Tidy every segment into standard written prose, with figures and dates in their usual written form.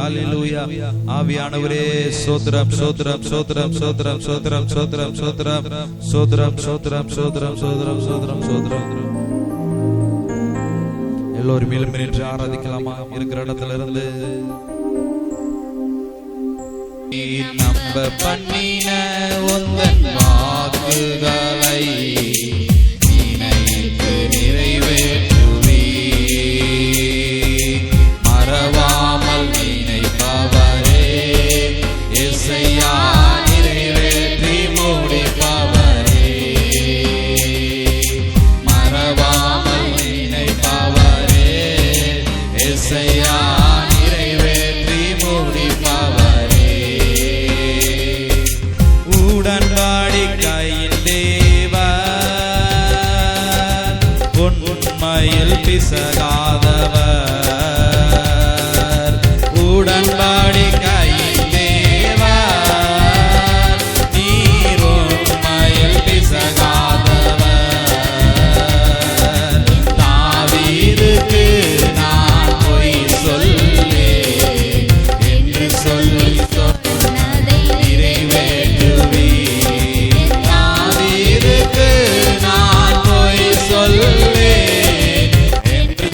ஹalleluya. ஆவியானவரே ஸ்தோத்திரம் ஸ்தோத்திரம் ஸ்தோத்திரம் ஸ்தோத்திரம் ஸ்தோத்திரம் ஸ்தோத்திரம் ஸ்தோத்திரம் ஸ்தோத்திரம் ஸ்தோத்திரம் ஸ்தோத்திரம் ஸ்தோத்திரம் ஸ்தோத்திரம் ஸ்தோத்திரம். எல்லோரும் மேலும் நின்று ஆராதிக்கலாமா? இருக்கிற இடத்துல இருந்து நம்ப பண்ணின உந்தன் வாக்குகளை நினைத்து நிறைவேற்றுவே, மறவாமல் நினைப்பவரே இயேசையா, நிறைவேற்றி முடிப்பவரே, மறவாமல் நினைப்பவரே இயேசையா, நிறைவேற்றி முடிப்பவரே. உடன்படிக்கையின் தேவன், உண்மையில் பிசகாதவர், உடன்படிக்கையின் தேவன், நீர் உண்மையில் பிசகாதவர். தாவீதுக்கு நான் பொய் சொல்லேன் என்று சொல்லி சொன்னதை நிறைவேற்றுவீர். தாவீதுக்கு நான் பொய் சொல்லேன் என்று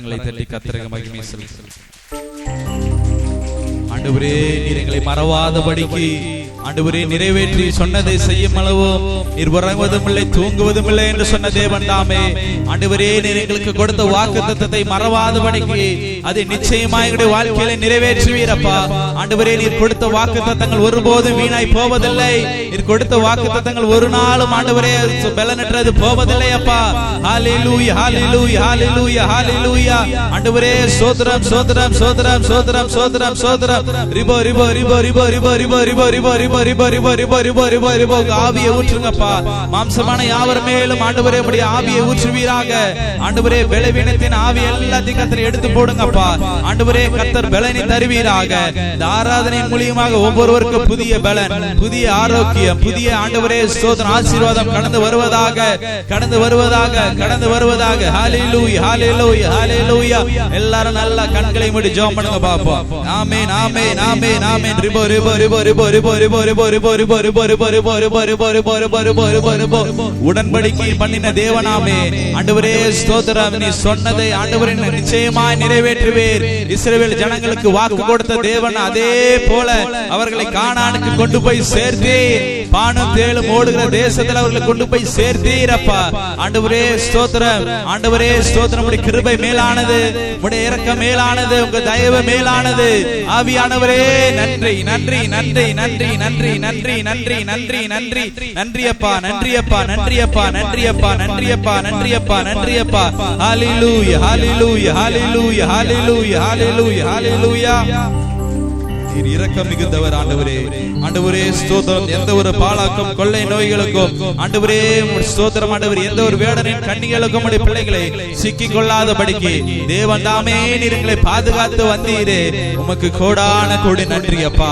கரங்களை தட்டி கர்த்தருக்கு மகிமை செலுத்துங்கள். ஆண்டவரே, நீர் எங்களை மறவாதபடிக்கு ஆண்டவரே நிறைவேற்றி சொன்னதை செய்யும் அளவும் நீர் உறங்குவதும் இல்லை தூங்குவதும் இல்லை என்று சொன்ன தேவன் தாமே. ஆண்டவரே, நீர் எங்களுக்கு கொடுத்த வாக்குத்தத்தத்தை மறவாதபடிக்கு அதை நிச்சயமாக எங்களுடைய வாழ்க்கையில நிறைவேற்றுவீரப்பா. ஆண்டவரே, நீர் கொடுத்த வாக்குத்தத்தங்கள் ஒருபோதும் வீணாய் போவதில்லை. நீர் கொடுத்த வாக்குத்தத்தங்கள் ஒரு நாளும் ஆண்டவரே பலனற்றது போவதில்லை அப்பா. ஹல்லேலூயா, ஹல்லேலூயா, ஹல்லேலூயா, ஹல்லேலூயா. ஆண்டவரே, ஸ்தோத்திரம், ஸ்தோத்திரம், ஸ்தோத்திரம், ஸ்தோத்திரம், ஸ்தோத்திரம், ஸ்தோத்திரம். ரிபோ ரிபோ ரிபோ ரிபோ ரிபோ ரிபோ ரிபோ ரிபோ ரிபோ ரிபோ ரிபோ ரிபோ ரிபோ ரிபோ ரிபோ ஆவியை ஊற்றுங்கப்பா. மாம்சமான யாவர் மேலும் ஆண்டவரே அப்படியே ஆவியை ஊற்றுவீராக. ஆண்டவரே, பலவீனத்தின் ஆவி எல்லாத்தையும் கர்த்தர் எடுத்து போடுங்கப்பா. ஆண்டவரே, கர்த்தர் பலனை தருவீராக. இந்த ஆராதனை மூலியமாக ஒவ்வொருவருக்கும் புதிய பலன், புதிய ஆரோக்கியம், புதிய ஆண்டவரே ஸ்தோத்திரம் ஆசீர்வாதம் கடந்து வருவதாக, கடந்து வருவதாக, கடந்து வருவதாக. ஹல்லேலூயா, ஹல்லேலூயா, ஹல்லேலூயா. எல்லாரும் நல்லா கண்களை மூடி ஜெபம் பண்ணுங்க பாப்போம். ஆமென், ஆமென், ஆமென், ஆமென். ரிபோ ரிபோ ரிபோ ரிபோ ரிபோ ரிபோ ரிபோ ரிபோ ரிபோ ரிபோ ரிபோ ரிபோ ரிபோ ரிபோ ரிபோ ரிபோ ரிபோ ரிபோ ரிபோ. உடன்படிக்கை பண்ணின தேவனாமே, ஆண்டவரே ஸ்தோத்திரம். நீ சொன்னதை ஆண்டவரே நிச்சயமாய் நிறைவேற்றுவீர். இஸ்ரவேல் ஜனங்களுக்கு வாக்கு கொடுத்த தேவன் அதே போல அவர்களை கானானுக்கு கொண்டு போய் சேர்த்தீர். பானும் தேளும் ஓடுகிற தேசத்தில் அவர்களை கொண்டு போய் சேர்த்தீரப்பா. ஆண்டவரே ஸ்தோத்திரம், ஆண்டவரே ஸ்தோத்திரம். உம்முடைய கிருபை மேலானது, உம்முடைய இரக்கம் மேலானது, உங்க தயவு மேலானது. ஆவியானவரே நன்றி, நன்றி, நன்றி, நன்றி, நன்றி, நன்றி, நன்றி, நன்றி, நன்றி, நன்றி அப்பா, நன்றி அப்பா, நன்றி அப்பா, நன்றி அப்பா, நன்றி அப்பா, நன்றி அப்பா, நன்றி அப்பா. ஹல்லேலூயா, ஹல்லேலூயா, ஹல்லேலூயா, ஹல்லேலூயா, ஹல்லேலூயா, ஹல்லேலூயா. நீர் இரக்கம் மிகுந்தவர் ஆண்டவரே. ஆண்டவரே ஸ்தோத்திரம். எந்த ஒரு பாழாக்கும் கொள்ளை நோய்களுக்கும் ஆண்டவரே ஸ்தோத்திரம். ஆண்டவரே, எந்த ஒரு வேடனின் கண்ணிகளுக்கும் உடைய பிள்ளைகளை சிக்கிக் கொள்ளாதபடிக்கு தேவன் தாமே நீர் எங்களை பாதுகாத்து வந்தீரே. உமக்கு கோடான கோடி நன்றி அப்பா.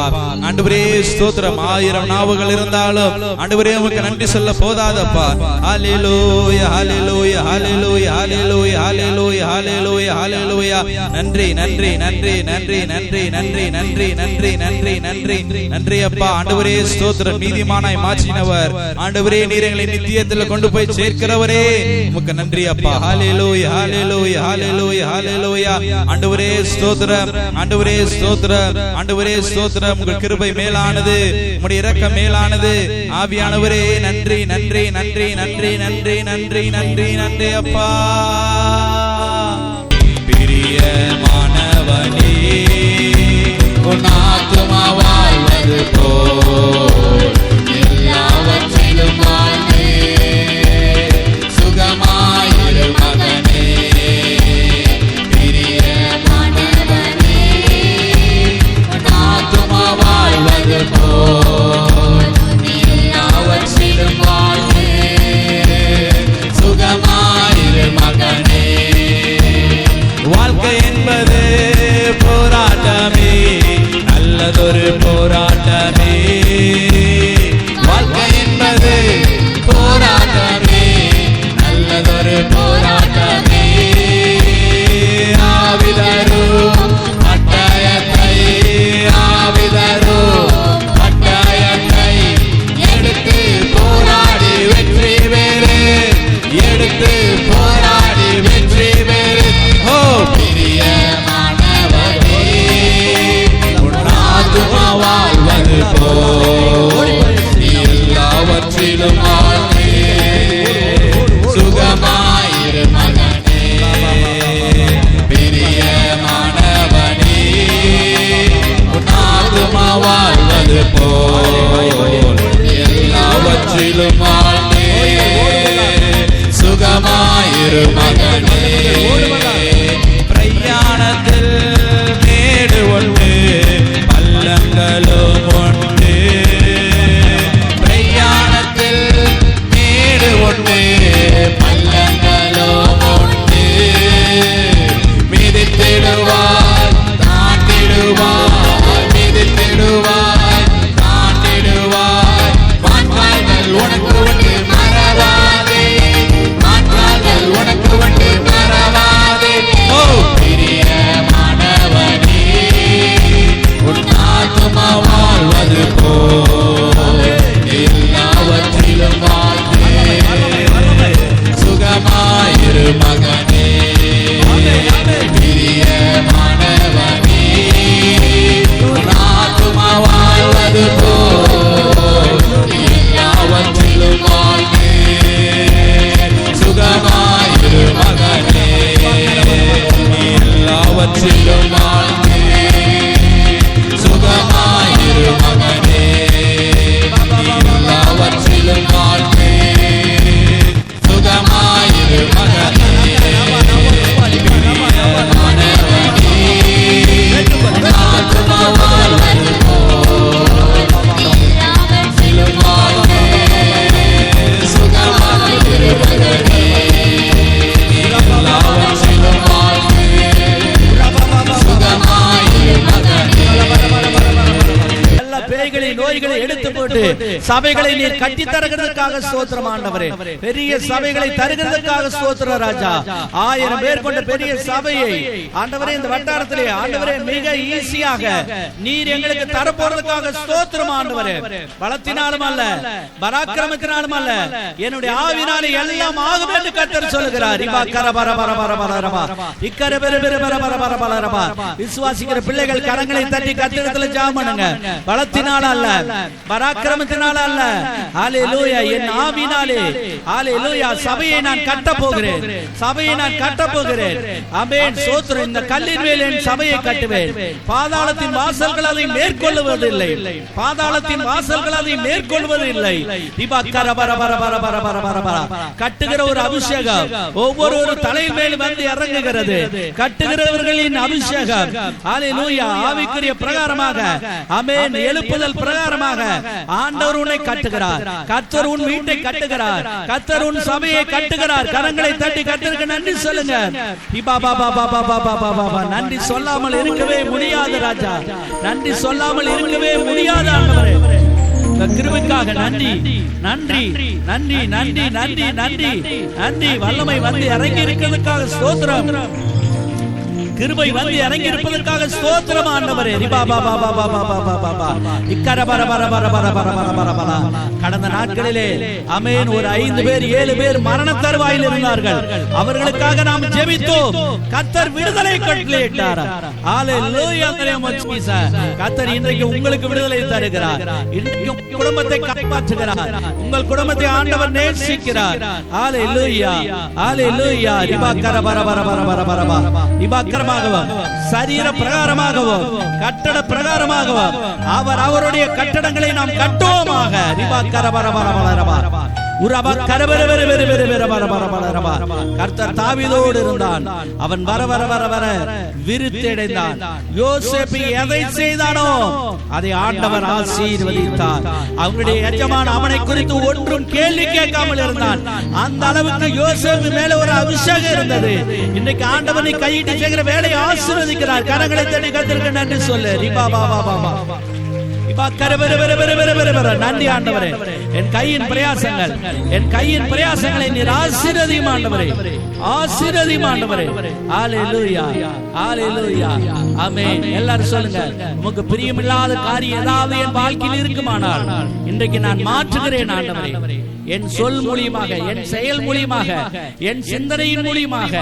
ஆண்டவரே ஸ்தோத்திரம். 1000 நாவுகள் இருந்தாலும் ஆண்டவரே உமக்கு நன்றி சொல்ல போதாதப்பா. ஹல்லேலூயா, ஹல்லேலூயா, ஹல்லேலூயா, ஹல்லேலூயா, ஹல்லேலூயா, ஹல்லேலூயா, ஹல்லேலூயா. நன்றி, நன்றி, நன்றி, நன்றி, நன்றி, நன்றி, நன்றி, நன்றி, நன்றி, நன்றி, நன்றி அப்பா. ஆண்டவரே ஸ்தோத்திரம். நீதிமானாய் மாற்றினவர் ஆண்டவரே, நீர் எங்களை நித்தியத்தில் கொண்டு போய் சேர்க்கிறவரே, உமக்கு நன்றி அப்பா. ஹல்லேலூயா, ஹல்லேலூயா, ஹல்லேலூயா, ஹல்லேலூயா. ஆண்டவரே ஸ்தோத்திரம், ஆண்டவரே ஸ்தோத்திரம், ஆண்டவரே ஸ்தோத்திரம். உங்கள் கிருபை மேலானது, உம்முடைய இரக்கம் மேலானது. ஆவியானவரே நன்றி, நன்றி, நன்றி, நன்றி, நன்றி, நன்றி, நன்றி, நன்றி அப்பா. பிரியமானவனே, உன் ஆத்துமா வாழ்வது போல் எல்லாவற்றிலும் வாழ்ந்து சுகமாயிரு மகனே. பிரியமானவனே, உன் ஆத்துமா வாழ்வது போல் எல்லாவற்றிலும் வாழ்ந்து சுகமாயிரு மகனே. வாழ்க்கை என்பது போராட்டமே, நல்லதொரு போராட்டமே. வாழ்க்கை என்பது போராட்டமே, நல்லதொரு போராட்டமே. ஆவிதரும் பட்டயத்தை, ஆவிதரும் பட்டயத்தை எடுத்து போராடி வெற்றி பெறு, எடுத்து போராடி வெற்றி பெறு. ஓ பிரியமானவனே, வாழ்வது போல் எல்லாவற்றிலும் வாழ்ந்து சுகமாயிரு மகனே. பிரியமானவனே, உன் ஆத்துமா வாழ்வது போல் எல்லாவற்றிலும் வாழ்ந்து சுகமாயிரு மகனே. பிரயாணத்தில் மேடு ஒன்று பள்ளங்களும் உண்டு, பிரயாணத்தில் மேடு ஒன்று பள்ளங்களும் உண்டு. மிதித்திடுவாய் தாண்டிடுவாய், மிதித்திடுவாய் தாண்டிடுவாய். மாற்றார்கள் உனக்கு உண்டு மறவாதே, மாற்றார்கள் உனக்கு உண்டு சபைகளை நீர் கட்டி தருகிறதுக்காக ஸ்தோத்திரம் ஆண்டவரே. பெரிய சபைகளை தருகிறதுக்காக ஸ்தோத்திரம் ராஜா. 1000 பேர் கொண்ட பெரிய சபையை ஆண்டவரே இந்த வட்டாரத்திலே ஆண்டவரே மிக ஈஸியாக நீர் எங்களுக்கு தர போறதுக்காக ஸ்தோத்திரம் ஆண்டவரே. பலத்தினாலும் அல்ல, பராக்கிரமத்தினாலும் அல்ல, என்னுடைய ஆவினாலே எல்லாம் ஆகும் என்று கர்த்தர் சொல்லுகிறார். விசுவாசிக்கிற பிள்ளைகள் கரங்களை தட்டி கர்த்தரிடத்தில் ஜெபம் பண்ணுங்க. பலத்தினால அல்ல, பராக்கிரமத்தினால அல்ல, ஹalleluya, என் ஆவினாலே ஹalleluya சபையை நான் கட்ட போகிறேன், சபையை நான் கட்ட போகிறேன். ஆமென். ஸ்தோத்திரம். இந்த கல்லின் மேல் என் சபையை கட்டுவேன். பாதாளத்தின் வாசல்கள் அதை மேற்கொள்வதில்லை, பாதாளத்தின் வாசல்கள் அதை மேற்கொள்வதில்லை. கட்டுகிற ஒரு அபிஷேகம் ஒவ்வொரு தலையின் மேல் வந்து இறங்குகிறது. கட்டுகிறவர்களின் அபிஷேகம் ஹalleluya ஆவிக்குரிய பிரகாரமாக ஆமென் எழுப்புதல் பிரகாரமாக ஆண்டவர் உன்னை கட்டுகிறார். கர்த்தர் உன் வீட்டை கட்டுகிறார். கர்த்தர் உன் சபையை கட்டுகிறார். கரங்களை தட்டி கர்த்தருக்கு நன்றி சொல்லுங்க. நன்றி சொல்லாமல் இருக்கவே முடியாது ராஜா, நன்றி சொல்லாமல் இருக்கவே முடியாது ஆண்டவரே. கிருபைக்காக நன்றி, நன்றி, நன்றி, நன்றி, நன்றி, நன்றி, நன்றி. வல்லமை வந்து இறங்கி இருக்கிறதுக்காக ஸ்தோத்திரம். கிருபை வந்து இறங்கி இருப்பதற்காக ஸ்தோத்திரம் ஆண்டவரே. கடந்த நாட்களிலே ஆமென் ஒரு 5 பேர் 7 பேர் மரண தருவாயில் இருந்தார்கள். அவர்களுக்காக நாம் ஜெபித்தோம். கர்த்தர் விடுதலை கட்டளையிட்டார். ஹalleluya. கர்த்தர் இன்றைக்கு உங்களுக்கு விடுதலை தருகிறார். இன்றைக்கு உங்கள் குடும்பத்தை காப்பாற்றுகிறார். உங்கள் குடும்பத்தை ஆண்டவர் நேசிக்கிறார். ஹalleluya, ஹalleluya. சரீர பிரகாரமாகவும் கட்டட பிரகாரமாகவும் அவர் அவருடைய கட்டடங்களை நாம் கட்டுவோமாக. கர்த்தர் தாவீதோடு இருந்தான். அவன் வர வர வர வர விருத்தியடைந்தான். யோசேப்பு எதை செய்தானோ அதை ஆண்டவர் ஆசீர்வதித்தார். அவனுடைய எஜமான் அவனை குறித்து ஒன்றும் கேள்வி கேட்காமல் இருந்தான். அந்த அளவுக்கு யோசேப்பு மேல ஒரு அபிஷேகம் இருந்தது. இன்றைக்கு ஆண்டவனை கையிட்டு செய்கிற வேலையை ஆசீர்வதிக்கிறார். கரங்களை தட்டி கர்த்தருக்கு நன்றி சொல்லு. நன்றி ஆண்டவரே. என் கையின் பிரயாசங்கள், என் கையின் பிரயாசங்களை நீர் ஆசீர்வதியும் ஆண்டவரே, ஆசீர்வதியும் ஆண்டவரே. ஹalleluya, ஹalleluya, ஆமென். எல்லாரும் சொல்லுங்க. உமக்கு பிரியமில்லாத காரியம் ஏதாவது என் வாழ்க்கையில் இருக்குமானால் இன்றைக்கு நான் மாற்றுகிறேன் ஆண்டவரே. என் சொல் மூலமாக, என் செயல் மூலமாக, என் சிந்தனையின் மூலமாக,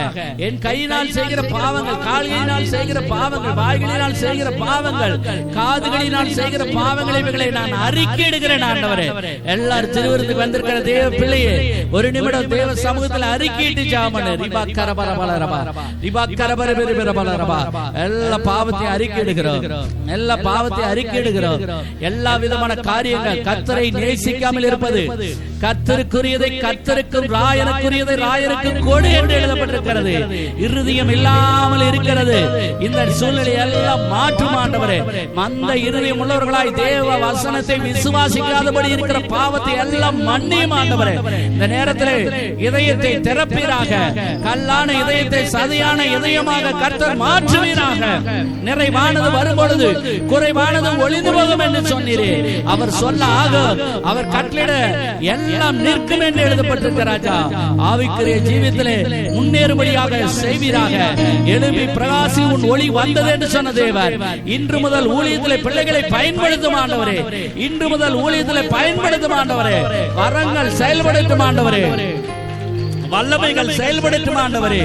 என் கையினால் செய்கிற பாவங்கள், கால்களினால் செய்கிற பாவங்கள், வாய்களினால் செய்கிற பாவங்கள், காதுகளினால் செய்கிற பாவங்களை இவைகளை நான் அறிக்கையிடுகிறேன் ஆண்டவரே. எல்லாரும் திருவிருந்துக்கு வந்திருக்கிற தேவ பிள்ளையே ஒரு நிமிடம் தேவ சமூகத்தில் அறிக்கையிட்டு ஜெபம் பண்ணு. எல்லா பாவத்தையும் அறிக்கையிடுகிறோம், எல்லா பாவத்தையும் அறிக்கையிடுகிறோம். எல்லா விதமான காரியங்கள் கர்த்தரை நேசிக்காமல் இருப்பது, கர்த்தருக்குரியதை கர்த்தருக்கும் ராயனுக்குரியதை ராயனுக்கும் கொடு என்று எழுதப்பட்டிருக்கிறது. இருதயம் இல்லாமல் இருக்கிறது. இந்த சூழ்நிலை எல்லாம் மாற்றும் ஆண்டவரே. மந்த இருதயம் உள்ளவர்களாய் தேவ வசனத்தை விசுவாசிக்காதபடி இருக்கிற பாவத்தை எல்லாம் மன்னியும் ஆண்டவரே. இந்த நேரத்தில் இதயத்தை திறப்பீராக. கல்லான இதயத்தை சதையான இதயமாக கர்த்தர் மாற்றுவீராக. நிறைவானது வரும் பொழுது குறைவானது ஒளிந்து போகும் என்று சொன்னீரே. அவர் சொல்ல ஆகும், அவர் கட்டளையிட எல்லாம் நிற்கும் என்று எழுதப்பட்டிருக்கிறார். ராஜா ஆவிக்குரிய ஜீவியத்திலே முன்னேறும்படியாக செய்வீராக. எழும்பி பிரகாசி உன் ஒளி வந்தது என்று சொன்ன தேவன் இன்று முதல் ஊழியத்திலே பிள்ளைகளை பயன்படுத்தும் ஆண்டவரே. இன்று முதல் ஊழியத்திலே பயன்படுத்தும் ஆண்டவரே. வரங்கள் செயல்படுத்தும் ஆண்டவரே. வல்லமைகள் செயல்படுத்தும் ஆண்டவரே.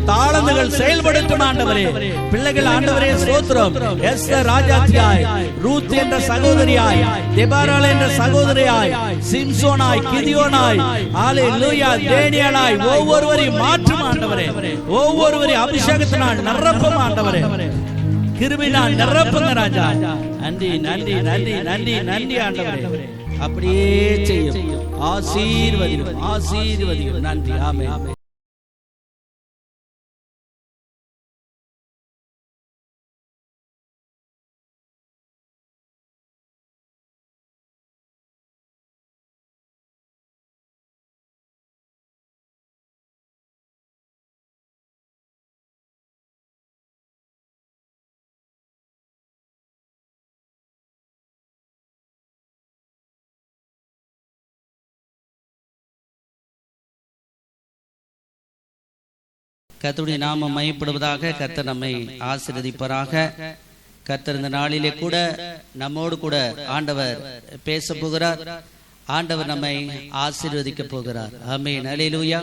தாளந்துகள் செயல்படுத்தும் ஆண்டவரே. பிள்ளைகள் ஆண்டவரே ஸ்தோத்திரம். எஸ்தர் ராஜாத்தியாய், ரூத் என்ற சகோதரியாய், தெபாராள் என்ற சகோதரியாய், சிம்சோனாய், கிதியோனாய், ஹalleluya, தேனியேலாய் ஒவ்வொருவரையும் மாற்றும் ஆண்டவரே. ஒவ்வொருவரையும் அபிஷேகத்தினால் நிரப்பும் ஆண்டவரே. கிருபையினால் நிரப்புங்க ராஜா. நன்றி, நன்றி, நன்றி, நன்றி, நன்றி ஆண்டவரே. அப்படியே செய்யும். ஆசீர்வதியும், ஆசீர்வதியும். நன்றி. ஆமென். கர்த்தருடைய நாமம் மையப்படுவதாக. கர்த்தர் நம்மை ஆசீர்வதிப்பாராக. கர்த்தர் இந்த நாளிலே கூட நம்மோடு கூட ஆண்டவர் பேச போகிறார். ஆண்டவர் நம்மை ஆசீர்வதிக்க போகிறார். ஆமென். அல்லேலூயா.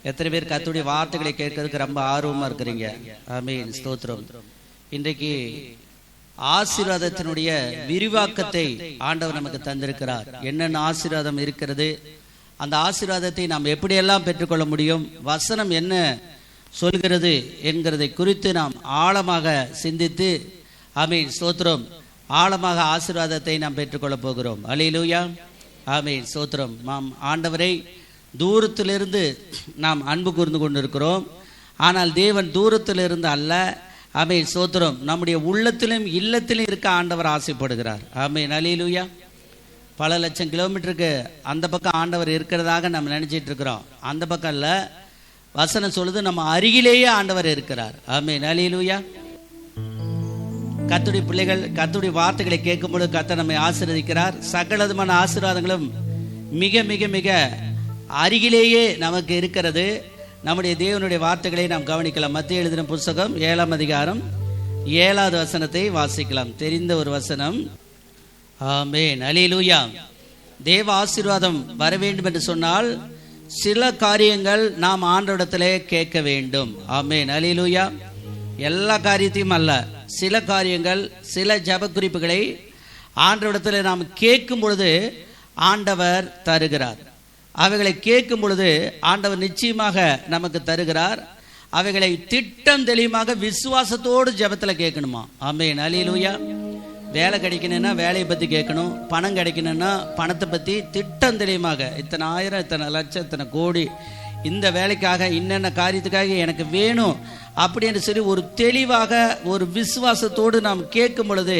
எத்தனை பேர் கர்த்தருடைய வார்த்தைகளை கேட்கறதுக்கு ரொம்ப ஆர்வமா இருக்கிறீங்க? ஆமென். ஸ்தோத்திரம். இன்றைக்கு ஆசீர்வாதத்தினுடைய விரிவாக்கத்தை ஆண்டவர் நமக்கு தந்திருக்கிறார். என்னென்ன ஆசீர்வாதம் இருக்கிறது, அந்த ஆசீர்வாதத்தை நாம் எப்படியெல்லாம் பெற்றுக்கொள்ள முடியும், வசனம் என்ன சொல்கிறது என்கிறதை குறித்து நாம் ஆழமாக சிந்தித்து, ஆமென் ஸ்தோத்திரம், ஆழமாக ஆசீர்வாதத்தை நாம் பெற்றுக்கொள்ள போகிறோம். அல்லேலூயா. ஆமென் ஸ்தோத்திரம். நாம் ஆண்டவரை தூரத்திலிருந்து நாம் அன்பு கூர்ந்து கொண்டிருக்கிறோம். ஆனால் தேவன் தூரத்திலிருந்து அல்ல, ஆமென் ஸ்தோத்திரம், நம்முடைய உள்ளத்திலும் இல்லத்திலும் இருக்க ஆண்டவர் ஆசைப்படுகிறார். ஆமென். அல்லேலூயா. பல லட்சம் கிலோமீட்டருக்கு அந்த பக்கம் ஆண்டவர் இருக்கிறதாக நம்ம நினைச்சிட்டு இருக்கிறோம். அந்த பக்கம் இல்ல, வசனம் சொல்லுது நம்ம அருகிலேயே ஆண்டவர் இருக்கிறார். ஆமென். அல்லேலூயா. கர்த்தருடைய பிள்ளைகள் கர்த்தருடைய வார்த்தைகளை கேட்கும்போது கர்த்தர் நம்மை ஆசீர்வதிக்கிறார். சகலவிதமான ஆசீர்வாதங்களும் மிக மிக மிக அருகிலேயே நமக்கு இருக்கிறது. நம்முடைய தேவனுடைய வார்த்தைகளை நாம் கவனிக்கலாம். மத்தேயு எழுதின புத்தகம் 7ஆம் அதிகாரம் 7வது வசனத்தை வாசிக்கலாம். தெரிந்த ஒரு வசனம். ஆமென். அல்லேலூயா. தேவ ஆசீர்வாதம் வர வேண்டும் என்று சொன்னால் சில காரியங்கள் நாம் ஆண்டவரிடத்திலே கேட்க வேண்டும். ஆமென். அல்லேலூயா. எல்லா காரியத்தையும் அல்ல, சில காரியங்கள், சில ஜெப குறிப்புகளை ஆண்டவரிடத்திலே நாம் கேட்கும் பொழுது ஆண்டவர் தருகிறார். அவைகளை கேட்கும் பொழுது ஆண்டவர் நிச்சயமாக நமக்கு தருகிறார். அவைகளை திட்டம் தெளிவாக விசுவாசத்தோடு ஜெபத்தில் கேட்கணுமா? ஆமென். அல்லேலூயா. வேலை கிடைக்கணும்னா வேலையை பற்றி கேட்கணும். பணம் கிடைக்கணும்னா பணத்தை பற்றி திட்டம் தெளிவாக, இத்தனை ஆயிரம், இத்தனை லட்சம், இத்தனை கோடி, இந்த வேலைக்காக இன்னென்ன காரியத்துக்காக எனக்கு வேணும் அப்படின்னு சொல்லி ஒரு தெளிவாக ஒரு விசுவாசத்தோடு நாம் கேட்கும் பொழுது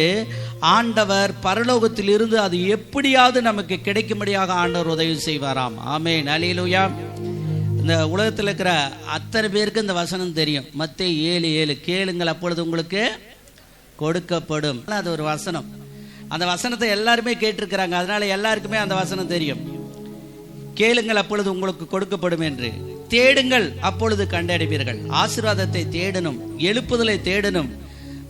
ஆண்டவர் பரலோகத்தில் இருந்து அது எப்படியாவது நமக்கு கிடைக்கும்படியாக ஆண்டவர் உதவி செய்வாராம். ஆமென். அல்லேலூயா. இந்த உலகத்தில் இருக்கிற அத்தனை பேருக்கு இந்த வசனம் தெரியும். மத்தேயு 7:7, கேளுங்கள் அப்பொழுது உங்களுக்கு கொடுக்கப்படும். அது ஒரு வசனம். அந்த வசனத்தை எல்லாருமே கேட்டிருக்கிறாங்க. அதனால எல்லாருக்குமே அந்த வசனம் தெரியும். கேளுங்கள் அப்பொழுது உங்களுக்கு கொடுக்கப்படும் என்று, தேடுங்கள் அப்பொழுது கண்டடைவீர்கள். ஆசீர்வாதத்தை தேடணும், எழுப்புதலை தேடணும்,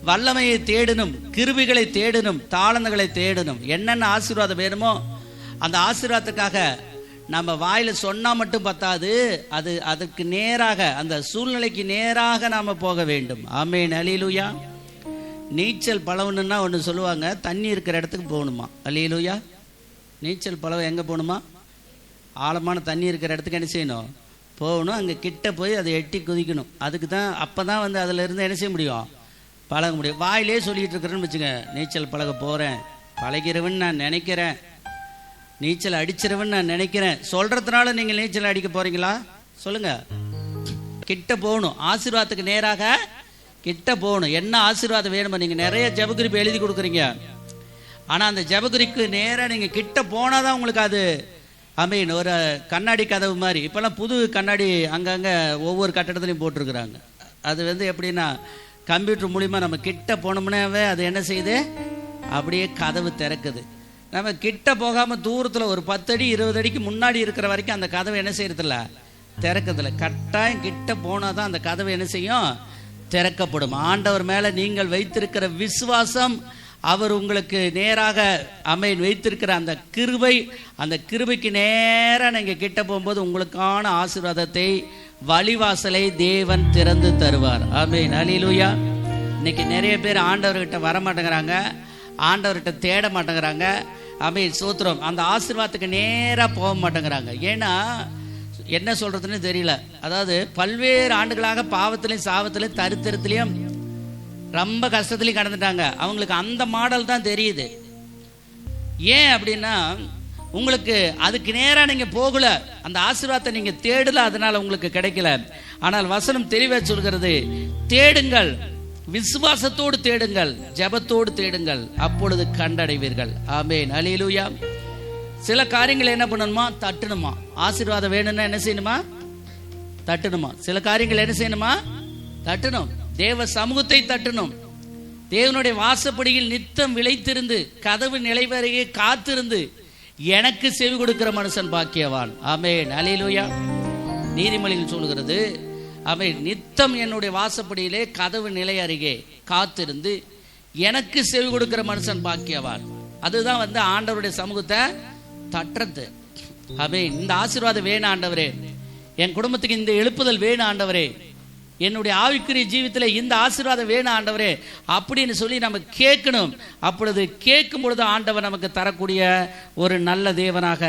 வல்லமையை தேடணும், கிருபைகளை தேடணும், தாளந்துகளை தேடணும். என்னென்ன ஆசீர்வாதம் வேணுமோ அந்த ஆசீர்வாதத்துக்காக நம்ம வாயில சொன்னா மட்டும் பத்தாது, அதுக்கு நேராக, அந்த சூழ்நிலைக்கு நேராக நாம போக வேண்டும். ஆமென். அல்லேலூயா. நீச்சல் பழகணும்னா ஒன்று சொல்லுவாங்க, தண்ணி இருக்கிற இடத்துக்கு போகணுமா? அல்லேலூயா. நீச்சல் பழக எங்கே போகணுமா? ஆழமான தண்ணி இருக்கிற இடத்துக்கு என்ன செய்யணும்? போகணும். அங்கே கிட்ட போய் அதை எட்டி குதிக்கணும். அதுக்கு தான், அப்போ தான் வந்து அதில் இருந்து என்ன செய்ய முடியும்? பழக முடியும். வாயிலே சொல்லிகிட்டு இருக்கிறேன்னு வச்சுங்க, நீச்சல் பழக போகிறேன், பழகிறவன் நான் நினைக்கிறேன், நீச்சல் அடிச்சிருவன் நான் நினைக்கிறேன், சொல்கிறதுனால நீங்கள் நீச்சல் அடிக்க போகிறீங்களா? சொல்லுங்கள். கிட்ட போகணும். ஆசீர்வாதத்துக்கு நேராக கிட்ட போகணும். என்ன ஆசீர்வாதம் வேணுமோ? நீங்கள் நிறைய ஜெபக்குறிப்பு எழுதி கொடுக்குறீங்க, ஆனால் அந்த ஜெபக்குறிப்புக்கு நேராக நீங்கள் கிட்ட போனால் தான் உங்களுக்கு அது, ஆமென், ஒரு கண்ணாடி கதவு மாதிரி. இப்போல்லாம் புது கண்ணாடி அங்கங்கே ஒவ்வொரு கட்டடத்துலையும் போட்டிருக்கிறாங்க. அது வந்து எப்படின்னா, கம்ப்யூட்டர் மூலிமா நம்ம கிட்ட போனோம்னாவே அது என்ன செய்யுது? அப்படியே கதவு திறக்குது. நம்ம கிட்ட போகாமல் தூரத்தில் ஒரு 10 அடி 20 அடிக்கு முன்னாடி இருக்கிற வரைக்கும் அந்த கதவை என்ன செய்யறதில்ல? திறக்கிறதில்ல. கட்டாயம் கிட்ட போனால் தான் அந்த கதவை என்ன செய்யும்? திறக்கப்படும். ஆண்டவர் மேலே நீங்கள் வைத்திருக்கிற விசுவாசம், அவர் உங்களுக்கு நேராக ஆமென் வைத்திருக்கிற அந்த கிருபை, அந்த கிருபைக்கு நேராக நீங்கள் கிட்ட போகும்போது உங்களுக்கான ஆசீர்வாதத்தை, வழிவாசலை தேவன் திறந்து தருவார். ஆமென். அல்லேலூயா. இன்னைக்கு நிறைய பேர் ஆண்டவர்கிட்ட வர மாட்டேங்கிறாங்க, ஆண்டவர்கிட்ட தேட மாட்டேங்கிறாங்க. ஆமென் ஸ்தோத்திரம். அந்த ஆசீர்வாதத்துக்கு நேராக போக மாட்டேங்கிறாங்க. ஏன்னா என்ன சொல்றதுன்னு தெரியல. அதாவது பல்வேறு ஆண்டுகளாக பாவத்திலையும் சாவத்திலையும் தரித்திரத்திலையும் ரொம்ப கஷ்டத்துலையும் கடந்துட்டாங்க. அவங்களுக்கு அந்த மாடல் தான் தெரியுது. ஏன் அப்படின்னா, உங்களுக்கு அதுக்கு நேராக நீங்கள் போகல, அந்த ஆசீர்வாதத்தை நீங்கள் தேடல, அதனால உங்களுக்கு கிடைக்கல. ஆனால் வசனம் தெளிவாக சொல்கிறது, தேடுங்கள், விசுவாசத்தோடு தேடுங்கள், ஜெபத்தோடு தேடுங்கள், அப்பொழுது கண்டடைவீர்கள். ஆமென். அல்லேலூயா. சில காரியங்களை என்ன பண்ணணுமா? தட்டணுமா. ஆசீர்வாதம் வேணும்னா என்ன செய்யணுமா? தட்டணுமா. சில காரியங்கள் என்ன செய்யணுமா? தட்டணும். தேவ சமூகத்தை தட்டணும். தேவனுடைய வாசப்படியில் நித்தம் விளைத்திருந்து கதவு நிலைவரையே காத்திருந்து எனக்கு செவி கொடுக்கிற மனுஷன் பாக்கியவான். ஆமென். அல்லேலூயா. நீதிமொழிகள் சொல்கிறது, அவை நித்தம் என்னுடைய வாசப்படியிலே கதவு நிலை அருகே காத்திருந்து எனக்கு செவி கொடுக்கிற மனுஷன் பாக்கியவான். அதுதான் வந்து ஆண்டவருடைய சமூகத்தை தட்டுறது. அவை இந்த ஆசீர்வாதம் வேணும் ஆண்டவரே, என் குடும்பத்துக்கு இந்த எழுப்புதல் வேணும் ஆண்டவரே, என்னுடைய ஆவிக்குரிய ஜீவிதத்தில் இந்த ஆசீர்வாதம் வேணும் ஆண்டவரே அப்படின்னு சொல்லி நம்ம கேட்கணும். அப்பொழுது கேட்கும் பொழுது ஆண்டவர் நமக்கு தரக்கூடிய ஒரு நல்ல தேவனாக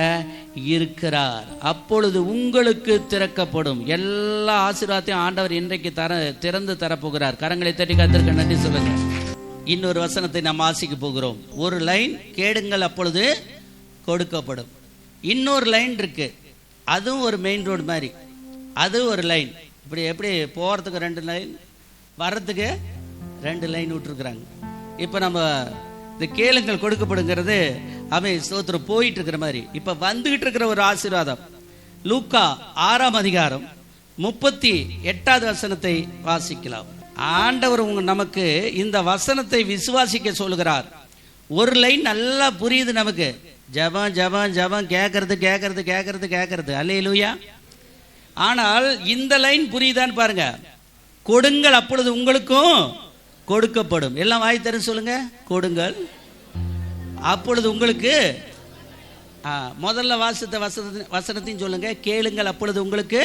இருக்கிறார். அப்பொழுது உங்களுக்கு திறக்கப்படும். எல்லா ஆசீர்வாதத்தையும் ஆண்டவர் இன்றைக்கு திறந்து தரப்போகிறார். கரங்களை தட்டி கர்த்தருக்கு நன்றி சொல்லுங்க. இன்னொரு வசனத்தை நாம் வாசிக்க போகிறோம். ஒரு லைன் கேடுங்கள் அப்பொழுது கொடுக்கப்படும். இன்னொரு லைன் இருக்கு, அதுவும் ஒரு மெயின் ரோடு மாதிரி, அது ஒரு லைன். இப்படி எப்படி போகிறதுக்கு 2 லைன், வர்றதுக்கு 2 லைன் விட்டுருக்குறாங்க. இப்போ நம்ம இந்த கேளுங்கள் கொடுக்கப்படுங்கிறது அவன் ஸ்தோத்திரம் போயிட்டு இருக்கிற மாதிரி இப்போ வந்துகிட்டு இருக்கிற ஒரு ஆசீர்வாதம். லூக்கா 6ஆம் அதிகாரம் 38வது வசனத்தை வாசிக்கலாம். ஆண்டவர் நமக்கு இந்த வசனத்தை விசுவாசிக்க சொல்லுகிறார். ஒரு லைன் நல்லா புரியுது நமக்கு. ஜபம் ஜபம் ஜபம், கேட்கறது கேட்கறது கேட்கறது கேட்கறது, அல்லேலூயா. ஆனால் இந்த லைன் புரியுதான்னு பாருங்க. கொடுங்கள் அப்பொழுது உங்களுக்கும் கொடுக்கப்படும். எல்லாம் வாய் தர சொல்லுங்க. கொடுங்கள் அப்பொழுது உங்களுக்கு. முதல்ல வாசித்த வசனத்தையும் சொல்லுங்க. கேளுங்கள் அப்பொழுது உங்களுக்கு.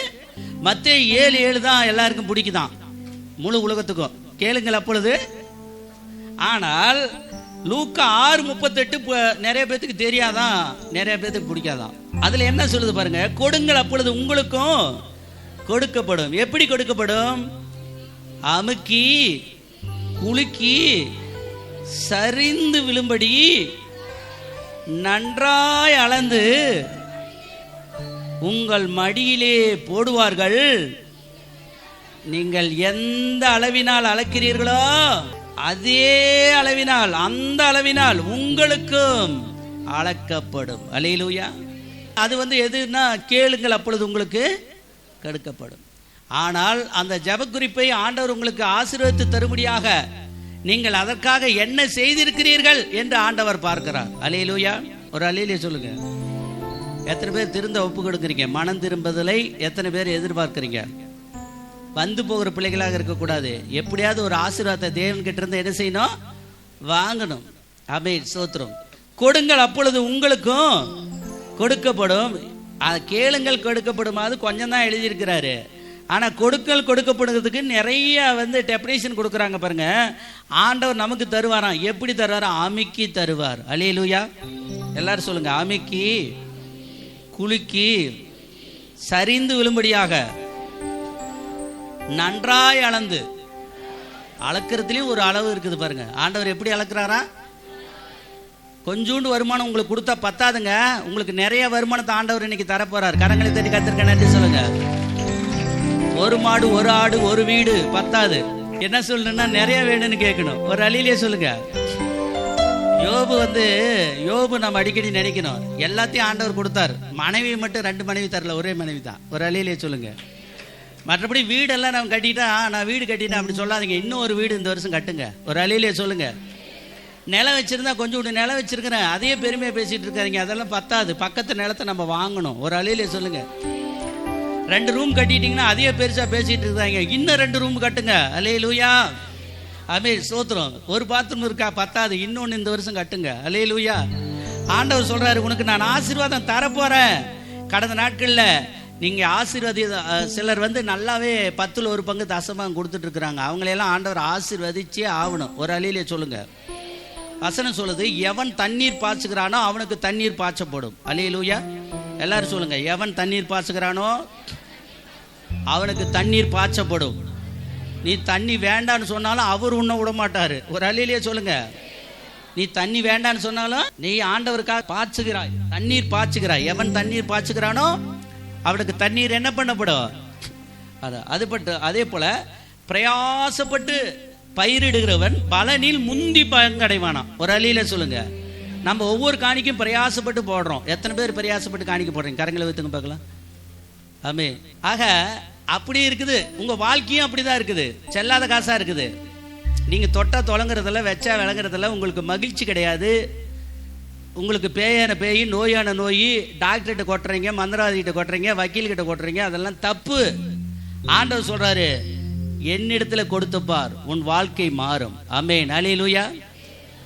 மத்தேயு 7:7 தான் எல்லாருக்கும் பிடிக்குதான், முழு உலகத்துக்கும். கேளுங்கள் அப்பொழுது. ஆனால் லூக்கா 6:38 நிறைய பேத்துக்கு தெரியாதான், நிறைய பேத்துக்கு பிடிக்காதான். அதுல என்ன சொல்லுது பாருங்க. கொடுங்கள் அப்பொழுது உங்களுக்கும் கொடுக்கப்படும். எப்படி கொடுக்கப்படும்? அமுக்கி குலுக்கி சரிந்து விழும்படி நன்றாய் அளந்து உங்கள் மடியிலே போடுவார்கள். நீங்கள் எந்த அளவினால் அளக்கிறீர்களோ அதே அளவினால், அந்த அளவினால் உங்களுக்கும் அளக்கப்படும். அல்லேலூயா. அது வந்து எதுன்னா கேளுங்கள் அப்பொழுது உங்களுக்கு கொடுக்கப்படும். ஆனால் அந்த ஜெபக்குறிப்பை ஆண்டவர் உங்களுக்கு ஆசீர்வதித்து தரும்படியாக நீங்கள் அதற்காக என்ன செய்திருக்கிறீர்கள் என்று ஆண்டவர் பார்க்கிறார். அல்லேலூயா. ஒரு அல்லேலூயா சொல்லுங்க. எத்தனை பேர் திருந்த ஒப்பு கொடுக்குறீங்க? மனம் திரும்புதலை எத்தனை பேர் எதிர்பார்க்கிறீங்க? வந்து போகிற பிள்ளைகளாக இருக்கக்கூடாது. எப்படியாவது ஒரு ஆசீர்வாதத்தை தேவன் கிட்ட இருந்து என்ன செய்யணும்? வாங்கணும். ஆமென், ஸ்தோத்திரம். கொடுங்கள் அப்பொழுது உங்களுக்கும் கொடுக்கப்படும். கேளுங்கள் கொடுக்கப்படும். அது கொஞ்சம் தான் எழுதியிருக்கிறாரு. ஆனால் கொடுக்கல் கொடுக்கப்படுறதுக்கு நிறைய வந்து டெபினேஷன் கொடுக்குறாங்க பாருங்க. ஆண்டவர் நமக்கு தருவாராம். எப்படி தருவாரா? அமுக்கி தருவார். அல்லேலூயா. எல்லாரும் சொல்லுங்க. அமுக்கி குலுக்கி சரிந்து விழும்படியாக நன்றாய் அளந்து. அளக்கிறதுலயும் ஒரு அளவு இருக்குது பாருங்க. ஆண்டவர் எப்படி அளக்குறாரா? கொஞ்சோண்டு வருமானம் உங்களுக்கு கொடுத்தா பத்தாதுங்க, உங்களுக்கு நிறைய வருமானத்தை ஆண்டவர் இன்னைக்கு தரப்போறார். கரங்களை தட்டி கர்த்தருக்கு நன்றி சொல்லுங்க. ஒரு மாடு, ஒரு ஆடு, ஒரு வீடு பத்தாது. என்ன சொல்லணும்னா நிறைய வேணும்னு கேட்கணும். ஒரு அழியிலே சொல்லுங்க. யோபு நம்ம அடிக்கடி நினைக்கணும், எல்லாத்தையும் ஆண்டவர் கொடுத்தார். மனைவி மட்டும் 2 மனைவி தரல, ஒரே மனைவி தான். ஒரு அழியிலே சொல்லுங்க. மற்றபடி வீடெல்லாம் நம்ம கட்டிட்டா, நான் வீடு கட்டிட்டேன் அப்படி சொல்லாதீங்க. இன்னும் ஒரு வீடு இந்த வருஷம் கட்டுங்க. ஒரு அழியிலே சொல்லுங்க. நிலம் வச்சிருந்தா கொஞ்சம் நிலம் வச்சிருக்கிறேன், அதையே பெருமையா பேசிட்டு இருக்காங்க. அதெல்லாம் பத்தாது. பக்கத்து நிலத்தை நம்ம வாங்கணும். ஒரு அழியிலே சொல்லுங்க. 2 ரூம் கட்டிட்டீங்கன்னா அதையே பெருசா பேசிட்டு இருக்காங்க. இன்னும் 2 ரூம் கட்டுங்க. அல்லேலூயா. ஆமென், ஸ்தோத்திரம். ஒரு பாத்ரூம் இருக்கா? பத்தாது. இன்னொன்னு இந்த வருஷம் கட்டுங்க. அல்லேலூயா. ஆண்டவர் சொல்றாரு, உனக்கு நான் ஆசீர்வாதம் தரப்போறேன். கடந்த நாட்கள்ல நீங்க சிலர் வந்து நல்லாவே 10ல் 1 பங்கு தசமாக கொடுத்துட்டு இருக்கிறாங்க. அவங்களையெல்லாம் ஆண்டவர் ஆசீர்வதிச்சே ஆகணும். ஒரு அழியிலே சொல்லுங்க. வசனம் சொல்லுது, எவன் தண்ணீர் பாய்ச்சுகிறானோ அவனுக்கு தண்ணீர் பாய்ச்சப்படும். அல்லேலூயா. எல்லாரும் சொல்லுங்க. எவன் தண்ணீர் பாய்ச்சுகிறானோ அவனுக்கு தண்ணீர் பாய்ச்சப்படும். நீ தண்ணி வேண்டான்னு சொன்னாலும் அவர் உன்னை விட மாட்டாரு. ஒரு அழியிலே சொல்லுங்க. நீ தண்ணி வேண்டான்னு சொன்னாலும் நீ ஆண்டவருக்காக பாய்ச்சுகிறாய், தண்ணீர் பாய்ச்சுகிறாய். எவன் தண்ணீர் பாய்ச்சுகிறானோ அவனுக்கு தண்ணீர் என்ன பண்ணப்படும்? அதே போல பிரயாசப்பட்டு பயிரிடுகிறவன் பலனில் முந்தி பங்கடைவானாம். ஒரு அழியில சொல்லுங்க. நம்ம ஒவ்வொரு காணிக்கும் பிரயாசப்பட்டு போடுறோம். எத்தனை பேர் பிரயாசப்பட்டு காணிக்க போடுறீங்க? கரங்களை வைத்துங்க பார்க்கலாம். ஆமே. ஆக அப்படி இருக்குது. உங்க வாழ்க்கையும் அப்படிதான் இருக்குது. செல்லாத காசா இருக்குது. நீங்க தொட்டா தொலைங்கிறதுல, வச்சா விளங்குறதுல உங்களுக்கு மகிழ்ச்சி கிடையாது. உங்களுக்கு பேயான பேய், நோயான நோய், டாக்டர்கிட்ட கொட்டுறீங்க, மந்திரவாதிகிட்ட கொட்டுறீங்க, வக்கீல்கிட்ட கொட்டுறீங்க. அதெல்லாம் தப்பு. ஆண்டவர் சொல்றாரு, என்னிடத்துல கொடுத்து பார், உன் வாழ்க்கை மாறும். ஆமென். அல்லேலூயா.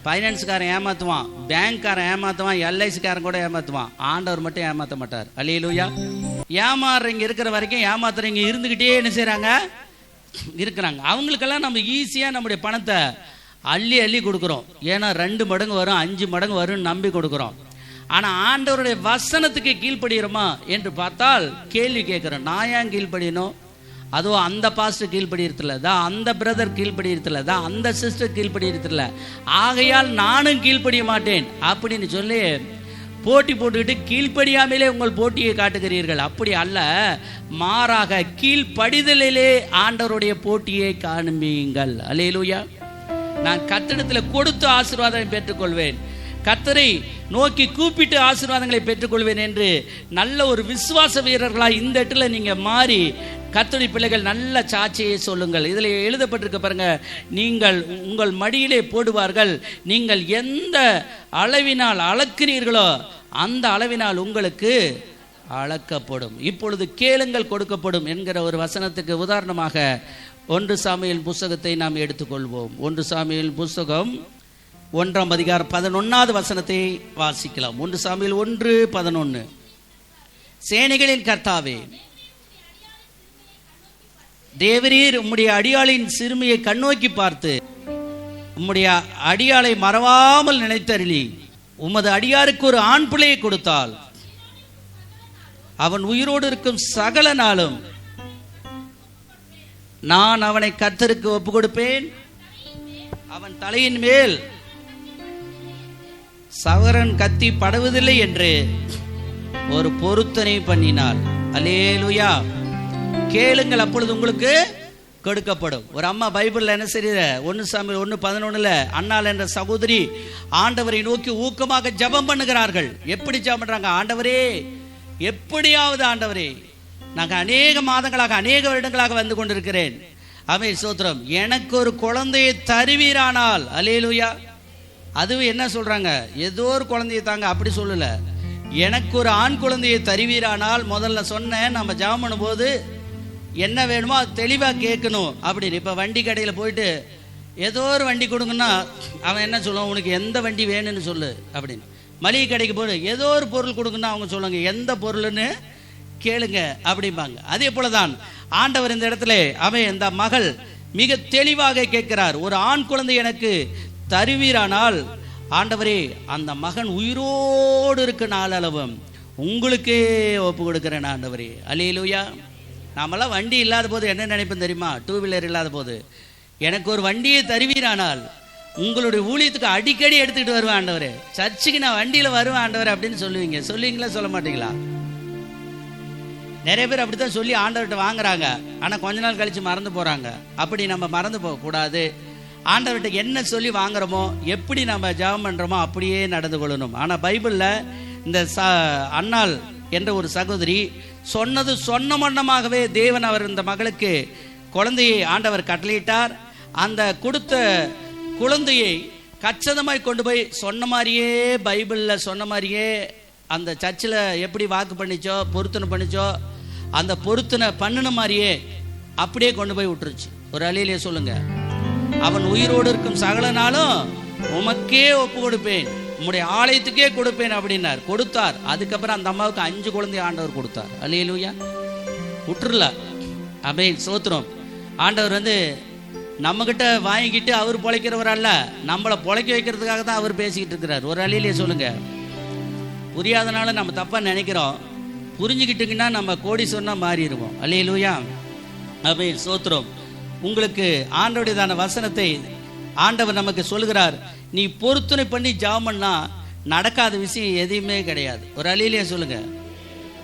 ஃபைனான்ஸ்காரன் ஏமாத்துவான், பேங்க்காரன் ஏமாத்துவான், எல்ஐசிக்காரன் கூட ஏமாத்துவான், ஆண்டவர் மட்டும் ஏமாத்த மாட்டார். அல்லேலூயா. ஏமாறுறவங்க இருக்கிற வரைக்கும் ஏமாத்துறவங்க இருந்துகிட்டே என்ன செய்யறாங்க, இருக்கிறாங்க. அவங்களுக்கெல்லாம் நம்ம ஈஸியா நம்முடைய பணத்தை அள்ளி அள்ளி கொடுக்குறோம். ஏன்னா 2 மடங்கு வரும், 5 மடங்கு வரும்னு நம்பி கொடுக்குறோம். ஆனா ஆண்டவருடைய வசனத்துக்கு கீழ்ப்படுகிறோமா என்று பார்த்தால் கேள்வி கேட்கிறோம். நான் ஏன் கீழ்ப்படியணும்? அதுவும் அந்த பாஸ்டர் கீழ்ப்படியறதில்ல, தான் அந்த பிரதர் கீழ்ப்படியறதில்ல, தான் அந்த சிஸ்டர் கீழ்ப்படியறதில்ல, ஆகையால் நானும் கீழ்ப்படிய மாட்டேன் அப்படின்னு சொல்லி போட்டி போட்டுக்கிட்டு கீழ்ப்படியாமலே உங்கள் போட்டியை காட்டுகிறீர்கள். அப்படி அல்ல, மாறாக கீழ்ப்படிதலிலே ஆண்டவருடைய போட்டியை காண்பீங்கள். அல்லேலூயா. நான் கர்த்தரிடத்தில் கொடுத்து ஆசீர்வாதம் பெற்றுக்கொள்வேன், கர்த்தரை நோக்கி கூப்பிட்டு ஆசீர்வாதங்களை பெற்றுக்கொள்வேன் என்று நல்ல ஒரு விசுவாச வீரர்களாக இந்த இடத்துல நீங்க மாறி கர்த்தருடைய பிள்ளைகள் நல்ல சாட்சியை சொல்லுங்கள். இதில் எழுதப்பட்டிருக்க பாருங்க, நீங்கள் உங்கள் மடியிலே போடுவார்கள், நீங்கள் எந்த அளவினால் அளக்கிறீர்களோ அந்த அளவினால் உங்களுக்கு அளக்கப்படும். இப்பொழுது கேளுங்கள் கொடுக்கப்படும் என்கிற ஒரு வசனத்துக்கு உதாரணமாக 1 சாமுவேல் புஸ்தகத்தை நாம் எடுத்துக்கொள்வோம். 1 சாமுவேல் புஸ்தகம் 1ஆம் அதிகாரம் 11வது வசனத்தை வாசிக்கலாம். 1 சாமுவேல் 1:11. சேனைகளின் கர்த்தாவே, தேவரீர் உம்முடைய அடியாளின் சிறுமியை கண்ணோக்கி பார்த்து உம்முடைய அடியாளை மறவாமல் நினைத்தருளி உமது அடியாருக்கு ஒரு ஆண் பிள்ளையை கொடுத்தால் அவன் உயிரோடு இருக்கும் சகல நாளும் நான் அவனை கர்த்தருக்கு ஒப்பு கொடுப்பேன், அவன் தலையின் மேல் சவரன் கத்தி படுவதில்லை என்று ஒரு பொருத்தனை பண்ணினாள். அல்லேலூயா. கேளுங்கள் அப்பொழுது உங்களுக்கு கொடுக்கப்படும். ஒரு அம்மா பைபிள்ல என்ன செய்யற, 1 சாமுவேல் 1:11 அன்னாள் என்ற சகோதரி ஆண்டவரை நோக்கி ஊக்கமாக ஜெபம் பண்ணுகிறார்கள். எப்படி ஜெபம் பண்றாங்க? ஆண்டவரே, எப்படியாவது ஆண்டவரே, நாங்கள் அநேக மாதங்களாக அநேக வருடங்களாக வந்து கொண்டிருக்கிறேன், ஆமென் ஸ்தோத்திரம், எனக்கு ஒரு குழந்தையை தருவீரானால். அல்லேலூயா. அதுவும் என்ன சொல்றாங்க, ஏதோ ஒரு குழந்தையை தாங்க, அப்படி சொல்லல, எனக்கு ஒரு ஆண் குழந்தையை தருவீரானால். முதல்ல சொன்னேன், நம்ம ஜெபம் பண்ணும்போது என்ன வேணுமோ அது தெளிவாக கேட்கணும் அப்படின்னு. இப்போ வண்டி கடையில் போயிட்டு ஏதோ ஒரு வண்டி கொடுங்கன்னா அவன் என்ன சொல்லுவான், உனக்கு எந்த வண்டி வேணும்னு சொல்லு அப்படின்னு. மளிகை கடைக்கு போய் ஏதோ ஒரு பொருள் கொடுக்குன்னா அவங்க சொல்லுவாங்க, எந்த பொருள்னு கேளுங்க அப்படிம்பாங்க. அதே போலதான் ஆண்டவர் இந்த இடத்துல அவன் இந்த மகள் மிக தெளிவாக கேட்கிறார், ஒரு ஆண் குழந்தை எனக்கு தருவீரானால் ஆண்டவரே அந்த மகன் உயிரோடு இருக்க நாளளவும் உங்களுக்கே ஒப்பு கொடுக்கிறேன் ஆண்டவரே. அல்லேலூயா. நாமெல்லாம் வண்டி இல்லாத போது என்ன நினைப்போம் தெரியுமா? 2 வீலர் இல்லாத போது எனக்கு ஒரு வண்டியை தருவீரானால் உங்களுடைய ஊழியத்துக்கு அடிக்கடி எடுத்துக்கிட்டு வருவேன் ஆண்டவரே, சர்ச்சுக்கு நான் வண்டியில் வருவேன் ஆண்டவரே அப்படின்னு சொல்லுவீங்க. சொல்லுவீங்களா சொல்ல மாட்டீங்களா? நிறைய பேர் அப்படித்தான் சொல்லி ஆண்டவர்கிட்ட வாங்குறாங்க, ஆனால் கொஞ்ச நாள் கழிச்சு மறந்து போறாங்க. அப்படி நம்ம மறந்து போகக்கூடாது. ஆண்டவர்கிட்ட என்ன சொல்லி வாங்குறோமோ, எப்படி நம்ம ஜெபம் பண்றோமோ அப்படியே நடந்து கொள்ளணும். ஆனால் பைபிளில் இந்த அன்னாள் என்ற ஒரு சகோதரி சொன்னது சொன்ன வண்ணமாகவே தேவன் அவர் இந்த மகளுக்கு குழந்தையை ஆண்டவர் கட்டளையிட்டார். அந்த கொடுத்த குழந்தையை கச்சிதமாய் கொண்டு போய் சொன்ன மாதிரியே, பைபிளில் சொன்ன மாதிரியே அந்த சர்ச்சில் எப்படி வாக்கு பண்ணிச்சோ, பொருத்தனை பண்ணிச்சோ, அந்த பொருத்தனை பண்ணின மாதிரியே அப்படியே கொண்டு போய் விட்டுருச்சு. ஒரு அலையிலே சொல்லுங்க, அவன் உயிரோடு இருக்கும் சகல நாளும் உமக்கே ஒப்பு கொடுப்பேன், உம்முடைய ஆலயத்துக்கே கொடுப்பேன் அப்படின்னார். கொடுத்தார். அதுக்கப்புறம் அந்த அம்மாவுக்கு 5 குழந்தை ஆண்டவர் கொடுத்தார். அல்லேலூயா. விட்டுருல. ஆமென் ஸ்தோத்திரம். ஆண்டவர் நம்ம கிட்ட வாங்கிக்கிட்டு அவர் பொழைக்கிறவர் அல்ல, நம்மளை பொழைக்க வைக்கிறதுக்காக தான் அவர் பேசிக்கிட்டு இருக்கிறார். ஒரு அலையிலே சொல்லுங்க. புரியாதனால நம்ம தப்பா நினைக்கிறோம், புரிஞ்சுக்கிட்டீங்கன்னா நம்ம கோடி சொன்னா மாறிடுவோம். அல்லேலூயா. ஆமென் ஸ்தோத்திரம். உங்களுக்கு ஆண்டவருடையதான வசனத்தை ஆண்டவர் நமக்கு சொல்கிறார், நீ பொருத்தனை பண்ணி ஜெபம் பண்ணா நடக்காத விஷயம் எதுவுமே கிடையாது. ஒரு அலையிலே சொல்லுங்க.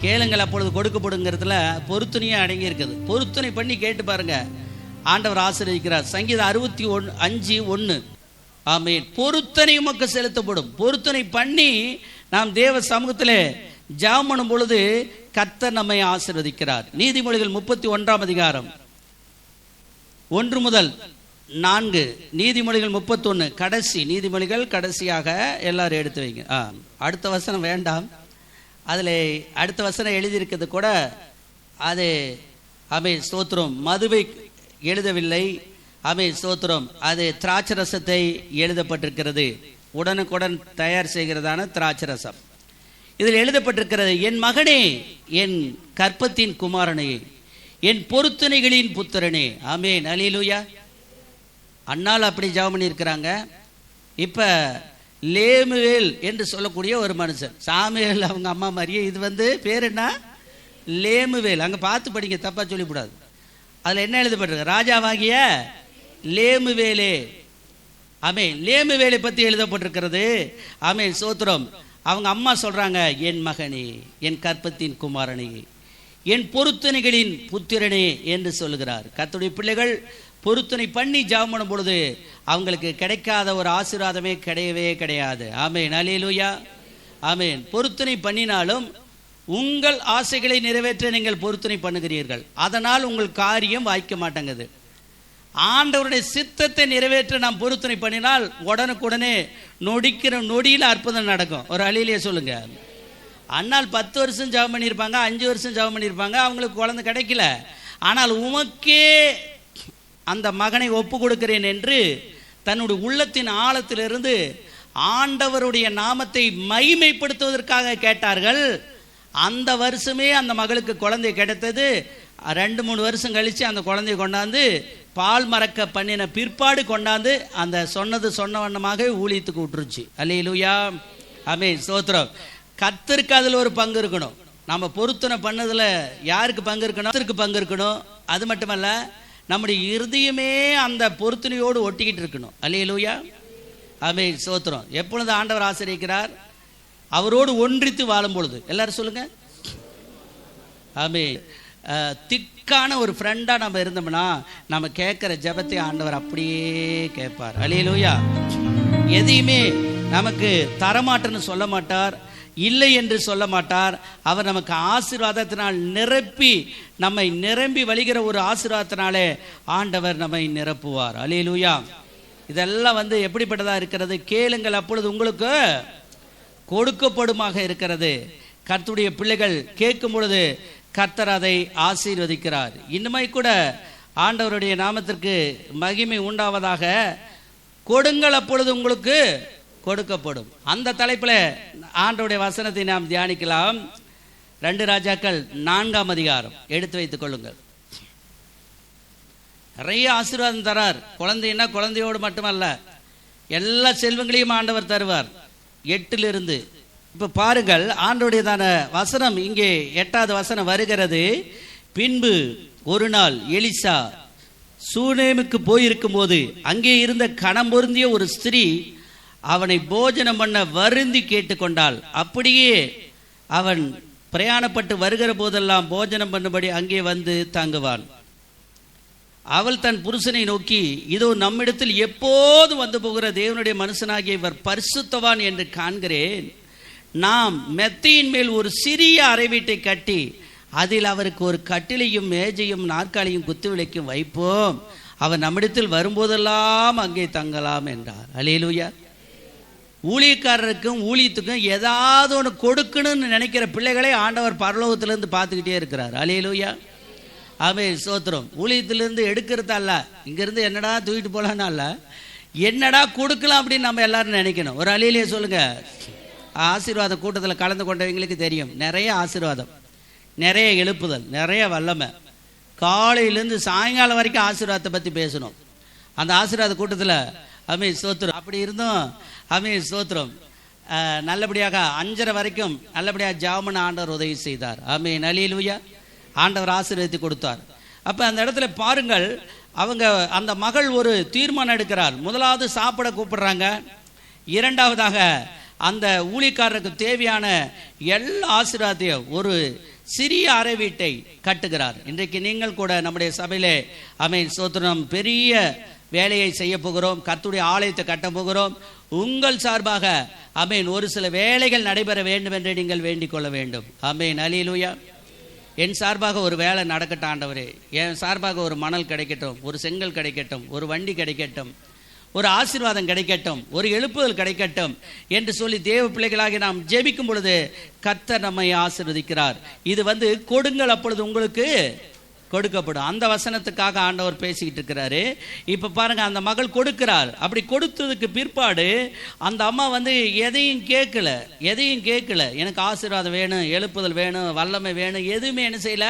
கேளுங்கள் அப்பொழுது கொடுக்கப்படுங்கிறதுல பொருத்தனையே அடங்கி இருக்குது. பொருத்தனை பண்ணி கேட்டு பாருங்க, ஆண்டவர் ஆசீர்வதிக்கிறார். சங்கீதம் 65:1. ஆமென். பொருத்தனை உமக்கு செலுத்தப்படும். பொருத்தனை பண்ணி நாம் தேவ சமூகத்திலே ஜெபம் பண்ணும் பொழுது கர்த்தர் நம்மை ஆசீர்வதிக்கிறார். நீதிமொழிகள் 31ஆம் அதிகாரம் 1 முதல் 4. நீதிமொழிகள் 31 கடைசி. நீதிமொழிகள் கடைசியாக எல்லாரும் எடுத்து வைங்க. அடுத்த வசனம் வேண்டாம், அதில் அடுத்த வசனம் எழுதியிருக்கிறது கூட அது ஆமென் ஸ்தோத்திரம், மதுவை எழுதவில்லை. ஆமென் ஸ்தோத்திரம், அது திராட்சரசத்தை எழுதப்பட்டிருக்கிறது. உடனுக்குடன் தயார் செய்கிறதான திராட்சரசம். இதில் எழுதப்பட்டிருக்கிறது, என் மகனே, என் கற்பத்தின் குமாரனே, என் பொருத்தனைகளின் புத்திரனே. ஆமென், அல்லேலூயா. அண்ணால் அப்படி ஜெபம் பண்ணியிருக்கிறாங்க. இப்ப லேமுவேல் என்று சொல்லக்கூடிய ஒரு மனுஷன், சாமுவேல் அவங்க அம்மா மாதிரியே, இது பேர் என்ன? லேமுவேல். அங்க பார்த்து படிங்க, தப்பா சொல்லிவிடாது. அதுல என்ன எழுதப்பட்டிருக்கு? ராஜாவாகிய லேமுவேலே. ஆமென், லேமுவேலை பத்தி எழுதப்பட்டிருக்கிறது. ஆமென் ஸ்தோத்திரம். அவங்க அம்மா சொல்றாங்க, என் மகனே, என் கற்பத்தின் குமாரனே, என் பொருத்தனைகளின் புத்திரனே என்று சொல்லுகிறார். கர்த்தருடைய பிள்ளைகள் பொருத்தனை பண்ணி ஜெபம் பண்ணும் பொழுது அவங்களுக்கு கிடைக்காத ஒரு ஆசீர்வாதமே கிடையவே கிடையாது. ஆமென், அல்லேலூயா. ஆமென். பொருத்தனை பண்ணினாலும் உங்கள் ஆசைகளை நிறைவேற்ற நீங்கள் பொருத்தனை பண்ணுகிறீர்கள், அதனால் உங்கள் காரியம் வாய்க்க மாட்டேங்குது. ஆண்டவருடைய சித்தத்தை நிறைவேற்ற நாம் பொருத்தனை பண்ணினால் உடனுக்குடனே நொடிக்கிற நொடியில் அற்புதம் நடக்கும். ஒரு அழியிலே சொல்லுங்க. அண்ணால் 10 வருஷம் ஜெபம் பண்ணியிருப்பாங்க, 5 வருஷம் ஜெபம் பண்ணியிருப்பாங்க, அவங்களுக்கு குழந்தை கிடைக்கல. ஆனால் உமக்கே அந்த மகனை ஒப்பு கொடுக்கிறேன் என்று தன்னுடைய உள்ளத்தின் ஆழத்திலிருந்து ஆண்டவருடைய நாமத்தை மகிமைப்படுத்துவதற்காக கேட்டார்கள். அந்த வருஷமே அந்த மகளுக்கு குழந்தை கிடைத்தது. 2-3 வருஷம் கழிச்சு அந்த குழந்தையை கொண்டாந்து பால் மறக்க பண்ணின பிற்பாடு கொண்டாந்து அந்த சொன்ன வண்ணமாக ஊழியத்துக்கு விட்டுருச்சு. அல்லேலூயா. ஆமென் ஸ்தோத்திரம். கர்த்தருக்கு அதில் ஒரு பங்கு இருக்கணும். நம்ம பொருத்தனை பண்ணதுல யாருக்கு பங்கு இருக்கணும்? கர்த்தருக்கு பங்கு இருக்கணும். அது மட்டுமல்ல, நம்முடைய இருதயமே அந்த பொருத்தனையோடு ஒட்டிக்கிட்டு இருக்கணும். அல்லேலூயா. ஆமென் ஸ்தோத்திரம். எப்பொழுது ஆண்டவர் ஆசீர்வதிக்கிறார்? அவரோடு ஒன்றித்து வாழும் பொழுது. எல்லாரும் சொல்லுங்க. ஆமென். திக்கான ஒரு ஃப்ரெண்டா நம்ம இருந்தோம்னா நம்ம கேட்கிற ஜெபத்தை ஆண்டவர் அப்படியே கேட்பார். அல்லேலூயா. எதையுமே நமக்கு தரமாட்டேன்னு சொல்ல மாட்டார், இல்லை என்று சொல்ல மாட்டார். அவர் நமக்கு ஆசீர்வாதத்தினால் நம்மை நிரம்பி வழிகிற ஒரு ஆசீர்வாதத்தினாலே ஆண்டவர் நம்மை நிரப்புவார். அல்லேலூயா. இதெல்லாம் எப்படிப்பட்டதா இருக்கிறது? கேளுங்கள், அப்பொழுது உங்களுக்கு கொடுக்கப்படுமாக இருக்கிறது. கர்த்தருடைய பிள்ளைகள் கேட்கும் பொழுது கர்த்தர் அதை ஆசீர்வதிக்கிறார். இன்னுமே கூட ஆண்டவருடைய நாமத்திற்கு மகிமை உண்டாவதாக. கொடுங்கள், அப்பொழுது உங்களுக்கு கொடுக்கப்படும். அந்த தலைப்பில் ஆண்டவருடைய வசனத்தை நாம் தியானிக்கலாம். 2 ராஜாக்கள் 4ஆம் அதிகாரம் எடுத்து வைத்துக் கொள்ளுங்கள். நிறைய ஆசீர்வாதம் தரார். குழந்தைன்னா குழந்தையோடு மட்டுமல்ல, எல்லா செல்வங்களையும் ஆண்டவர் தருவார். 8 இப்ப பாருங்கள், ஆண்டவருடையதான வசனம் இங்கே 8வது வசனம் வருகிறது. பின்பு ஒரு நாள் எலிசா சூனேமுக்கு போயிருக்கும் போது அங்கே இருந்த கணம் பொருந்திய ஒரு ஸ்திரீ அவனை போஜனம் பண்ண வருந்தி கேட்டுக்கொண்டாள். அப்படியே அவன் பிரயாணப்பட்டு வருகிற போதெல்லாம் போஜனம் பண்ணும்படி அங்கே வந்து தங்குவான். அவள் தன் புருஷனை நோக்கி, இதோ நம்மிடத்தில் எப்போது வந்து போகிற தேவனுடைய மனுஷனாகிய இவர் பரிசுத்தவான் என்று காண்கிறேன். நாம் மெத்தையின் மேல் ஒரு சிறிய அறை வீட்டை கட்டி அதில் அவருக்கு ஒரு கட்டிலையும் மேஜையும் நாற்காலியும் குத்துவிளக்கும் வைப்போம். அவர் நம்மிடத்தில் வரும்போதெல்லாம் அங்கே தங்கலாம் என்றார். அல்லேலூயா. ஊழியக்காரருக்கும் ஊழியத்துக்கும் ஏதாவது ஒன்று கொடுக்கணும்னு நினைக்கிற பிள்ளைகளை ஆண்டவர் பரலோகத்திலிருந்து பார்த்துக்கிட்டே இருக்கிறார். அல்லேலூயா. ஆமென் ஸ்தோத்திரம். ஊழியத்திலிருந்து எடுக்கிறதா அல்ல, இங்கிருந்து என்னடா தூக்கிட்டு போலான்னு அல்ல, என்னடா கொடுக்கலாம் அப்படின்னு நம்ம எல்லாரும் நினைக்கணும். ஒரு அல்லேலூயா சொல்லுங்க. ஆசீர்வாத கூட்டத்தில் கலந்து கொண்டவங்களுக்கு தெரியும், நிறைய ஆசீர்வாதம், நிறைய எழுப்புதல், நிறைய வல்லமை. காலையிலேருந்து சாயங்காலம் வரைக்கும் ஆசீர்வாதத்தை பற்றி பேசணும் அந்த ஆசீர்வாத கூட்டத்தில். ஆமென் ஸ்தோத்திரம். அப்படி இருந்தும் ஆமென் ஸ்தோத்திரம், நல்லபடியாக 5:30 வரைக்கும் நல்லபடியாக ஜெபம் ஆண்டவர் உதவி செய்தார். ஆமென் அல்லேலூயா. ஆண்டவர் ஆசீர்வதித்து கொடுத்தார். அப்போ அந்த இடத்துல பாருங்கள், அவங்க அந்த மகள் ஒரு தீர்மானம் எடுக்கிறார். முதலாவது சாப்பிட கூப்பிடுறாங்க. 2வதாக அந்த ஊழியக்காரருக்கு தேவையான எல்லா ஆசீர்வாதத்தையும் ஒரு சிறிய அறை வீட்டை கட்டுகிறார். இன்றைக்கு நீங்கள் கூட நம்முடைய சபையிலே ஆமென் ஸ்தோத்திரம் பெரிய வேலையை செய்ய போகிறோம். கர்த்தருடைய ஆலயத்தை கட்ட போகிறோம். உங்கள் சார்பாக ஆமென் ஒரு சில வேலைகள் நடைபெற வேண்டும் என்று நீங்கள் வேண்டிக் கொள்ள வேண்டும். ஆமென் அல்லேலூயா. என் சார்பாக ஒரு வேலை நடக்கட்டும் ஆண்டவரே, என் சார்பாக ஒரு மணல் கிடைக்கட்டும், ஒரு செங்கல் கிடைக்கட்டும், ஒரு வண்டி கிடைக்கட்டும், ஒரு ஆசீர்வாதம் கிடைக்கட்டும், ஒரு எழுப்புதல் கிடைக்கட்டும் என்று சொல்லி தேவ பிள்ளைகளாகி நாம் ஜெபிக்கும் பொழுது கர்த்தர் நம்மை ஆசீர்வதிக்கிறார். இது கொடுங்கள், அப்பொழுது உங்களுக்கு கொடுக்கப்படும். அந்த வசனத்துக்காக ஆண்டவர் பேசிக்கிட்டு இருக்கிறாரு. இப்ப பாருங்க, அந்த மகள் கொடுக்கிறார். அப்படி கொடுத்ததுக்கு பிற்பாடு அந்த அம்மா வந்து எதையும் கேட்கல. எனக்கு ஆசீர்வாதம் வேணும், எழுப்புதல் வேணும், வல்லமை வேணும், எதுவுமே என்ன செய்யல,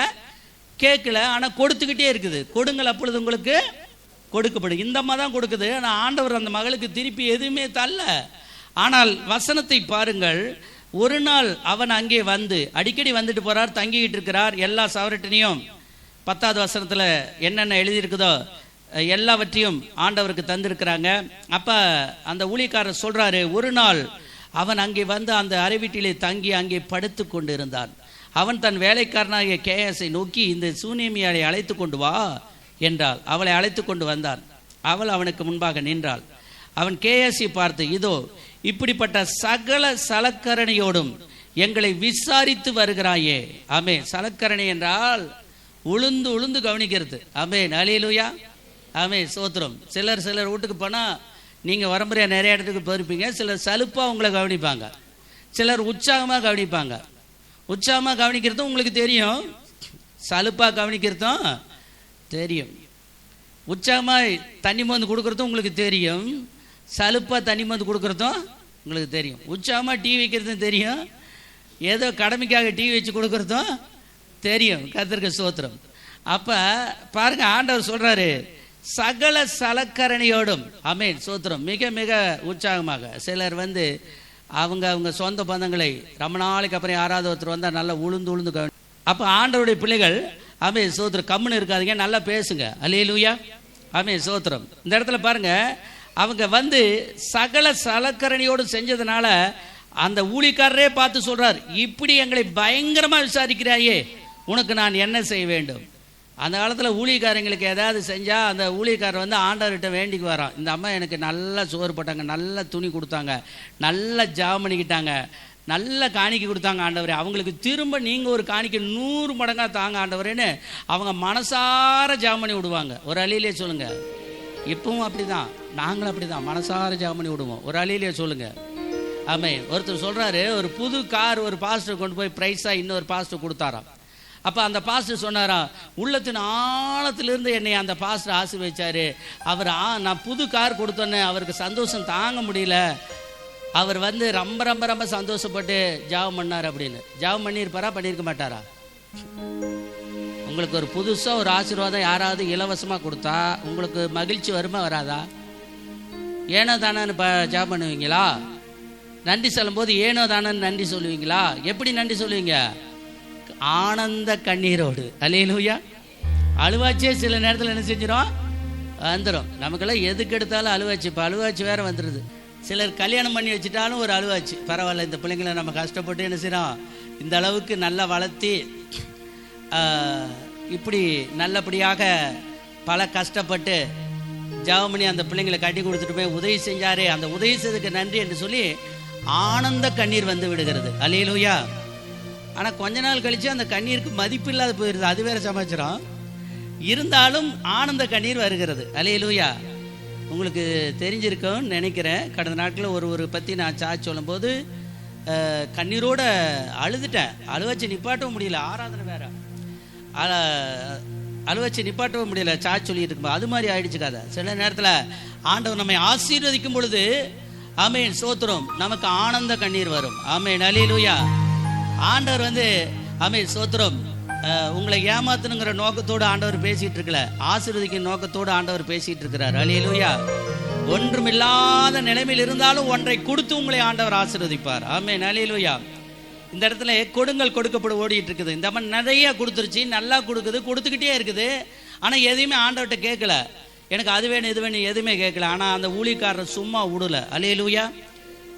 கேட்கல. ஆனா கொடுத்துக்கிட்டே இருக்குது. கொடுங்கள் அப்பொழுது உங்களுக்கு கொடுக்கப்படும். இந்த அம்மா தான் கொடுக்குது. ஆனா ஆண்டவர் அந்த மகளுக்கு திருப்பி எதுவுமே தரல. ஆனால் வசனத்தை பாருங்கள். ஒரு நாள் அவன் அங்கே வந்து அடிக்கடி வந்துட்டு போறார், தங்கிக்கிட்டு இருக்கிறார். எல்லா சவரட்டினையும் 10வது வசனத்துல என்னென்ன எழுதியிருக்குதோ எல்லாவற்றையும் ஆண்டவருக்கு தந்திருக்கிறாங்க. அப்ப அந்த ஊழியக்காரர் சொல்றாரு, ஒரு நாள் அவன் அங்கே வந்து அந்த அறை வீட்டிலே தங்கி அங்கே படுத்து கொண்டு இருந்தான். அவன் தன் வேலைக்காரனாகிய கேயஸை நோக்கி, இந்த சூனேமியாளை அழைத்து கொண்டு வா என்றாள். அவளை அழைத்து கொண்டு வந்தான். அவள் அவனுக்கு முன்பாக நின்றாள். அவன் கேயஸை பார்த்து, இதோ இப்படிப்பட்ட சகல சலக்கரணையோடும் எங்களை விசாரித்து வருகிறாயே. ஆமே, சலக்கரணை என்றால் உளுந்து உளுந்து கவனிக்கிறது. ஆமென், அல்லேலூயா, ஆமென், ஸ்தோத்திரம். சிலர் வீட்டுக்கு போனால் நீங்கள் வரம்புறையாக நிறைய இடத்துக்கு போயிருப்பீங்க. சிலர் சலுப்பாக உங்களை கவனிப்பாங்க, சிலர் உற்சாகமாக கவனிப்பாங்க. உற்சாகமாக கவனிக்கிறதும் உங்களுக்கு தெரியும், சலுப்பாக கவனிக்கிறதும் தெரியும். உற்சாகமாக தண்ணி மருந்து கொடுக்குறதும் உங்களுக்கு தெரியும், சலுப்பாக தண்ணி மருந்து கொடுக்குறதும் உங்களுக்கு தெரியும். உற்சாகமாக டீ வைக்கிறதும் தெரியும், ஏதோ கடமைக்காக டீ வச்சு கொடுக்குறதும் தெரியும். கர்த்தருக்கு ஸ்தோத்திரம். அப்ப பாருங்க, ஆண்டவர் சொல்றாரு, சகல சலக்கரணையோடும். ஆமென், ஸ்தோத்திரம். மிக மிக உற்சாகமாக. சிலர் வந்து அவங்க சொந்த பந்தங்களை ரொம்ப நாளைக்கு அப்புறம் யாராவது ஒருத்தர் வந்தா நல்லா உளுந்து கவனி. அப்ப ஆண்டவருடைய பிள்ளைகள், ஆமென், ஸ்தோத்திரம், கம்முன்னு இருக்காதீங்க, நல்லா பேசுங்க. அல்லேலூயா, ஆமென், ஸ்தோத்திரம். இந்த இடத்துல பாருங்க, அவங்க வந்து சகல சலக்கரணையோடு செஞ்சதுனால அந்த ஊழியக்காரரே பார்த்து சொல்றார், இப்படி எங்களை பயங்கரமா விசாரிக்கிறாயே, உனக்கு நான் என்ன செய்ய வேண்டும்? அந்த காலத்தில் ஊழியக்காரங்களுக்கு ஏதாவது செஞ்சால் அந்த ஊழியக்காரர் வந்து ஆண்டவர்கிட்ட வேண்டிக்கு வரான். இந்த அம்மா எனக்கு நல்லா சோறு போட்டாங்க, நல்ல துணி கொடுத்தாங்க, நல்ல ஜாம் பண்ணிக்கிட்டாங்க, நல்ல காணிக்கை கொடுத்தாங்க ஆண்டவரே, அவங்களுக்கு திரும்ப நீங்கள் ஒரு காணிக்கை 100 மடங்காக தாங்க ஆண்டவரேன்னு அவங்க மனசார ஜாம் பண்ணி விடுவாங்க. ஒரு அழியிலே சொல்லுங்க. இப்பவும் அப்படிதான், நாங்களும் அப்படிதான் மனசார ஜாம் பண்ணி விடுவோம். ஒரு அழியிலே சொல்லுங்க. ஆமென். ஒருத்தர் சொல்றாரு, ஒரு புது கார் ஒரு பாஸ்டர் கொண்டு போய் பிரைஸா இன்னொரு பாஸ்டர் கொடுத்தாராம். அப்ப அந்த பாஸ்டர் சொன்னாராம், உள்ளத்தின் ஆழத்திலிருந்து என்னை அந்த பாஸ்டர் ஆசீர்வதிச்சாரு. அவர் நான் புது கார் கொடுத்தோன்னே அவருக்கு சந்தோஷம் தாங்க முடியல. அவர் வந்து ரொம்ப ரொம்ப ரொம்ப சந்தோஷப்பட்டு ஜாபம் பண்ணார் அப்படின்னு. ஜாபம் பண்ணியிருப்பாரா, பண்ணியிருக்க மாட்டாரா? உங்களுக்கு ஒரு புதுசாக ஒரு ஆசீர்வாதம் யாராவது இலவசமாக கொடுத்தா உங்களுக்கு மகிழ்ச்சி வருமா, வராதா? ஏனோ தானு ஜாபம் பண்ணுவீங்களா? நன்றி சொல்லும் போது ஏனோ தானன்னு நன்றி சொல்லுவீங்களா? எப்படி நன்றி சொல்லுவீங்க? ஆனந்த கண்ணீரோடு. அல்லேலூயா. அழுவாச்சே சில நேரத்தில் என்ன செஞ்சிடும், வந்துடும். நமக்கெல்லாம் எதுக்கு எடுத்தாலும் அழுவாச்சு. இப்போ அழுவாச்சு வேற வந்துடுது. சிலர் கல்யாணம் பண்ணி வச்சுட்டாலும் ஒரு அழுவாச்சு. பரவாயில்ல, இந்த பிள்ளைங்களை நம்ம கஷ்டப்பட்டு என்ன செய்யறோம், இந்த அளவுக்கு நல்லா வளர்த்தி இப்படி நல்லபடியாக பல கஷ்டப்பட்டு ஜாமணி அந்த பிள்ளைங்களை கட்டி கொடுத்துட்டு போய் உதவி செஞ்சாரே, அந்த உதவி செய்ததுக்கு நன்றி என்று சொல்லி ஆனந்த கண்ணீர் வந்து விடுகிறது. அல்லேலூயா. ஆனால் கொஞ்ச நாள் கழிச்சு அந்த கண்ணீருக்கு மதிப்பு இல்லாத போயிருது. அது வேற சமாச்சாரம். இருந்தாலும் ஆனந்த கண்ணீர் வருகிறது. அல்லேலூயா. உங்களுக்கு தெரிஞ்சிருக்கும்னு நினைக்கிறேன். கடந்த நாட்களில் ஒரு பற்றி நான் சாட்சி சொல்லும் போது கண்ணீரோட அழுதுட்டேன். அழுவச்சு நிப்பாட்டவும் முடியல. ஆராதனை வேற, அழுவச்சு நிப்பாட்டவும் முடியல. சாட்சி சொல்லிட்டு இருக்கும்போது அது மாதிரி ஆயிடுச்சு கதை. சில நேரத்தில் ஆண்டவர் நம்மை ஆசீர்வதிக்கும் பொழுது, ஆமென், ஸ்தோத்திரம், நமக்கு ஆனந்த கண்ணீர் வரும். ஆமென், அல்லேலூயா. ஆண்டவர் வந்து, ஆமென், ஸ்தோத்திரம், உங்களை ஏமாத்தணுங்கிற நோக்கத்தோடு ஆண்டவர் பேசிட்டு இருக்கல, ஆசீர்வதிக்கும் நோக்கத்தோடு ஆண்டவர் பேசிட்டு இருக்கிறார். அல்லேலூயா. ஒன்றுமில்லாத நிலைமையில் இருந்தாலும் ஒன்றை கொடுத்து உங்களை ஆண்டவர் ஆசீர்வதிப்பார். ஆமென், அல்லேலூயா. இந்த இடத்துல கொடுங்கள் கொடுக்கப்பட ஓடிட்டு இருக்குது. இந்த மாதிரி நிறைய கொடுத்துருச்சு, நல்லா கொடுக்குது, கொடுத்துக்கிட்டே இருக்குது. ஆனால் எதையுமே ஆண்டவர்கிட்ட கேட்கல. எனக்கு அது வேணும் இது வேணும் எதுவுமே கேட்கல. ஆனால் அந்த ஊழியக்காரர் சும்மா விடல. அல்லேலூயா.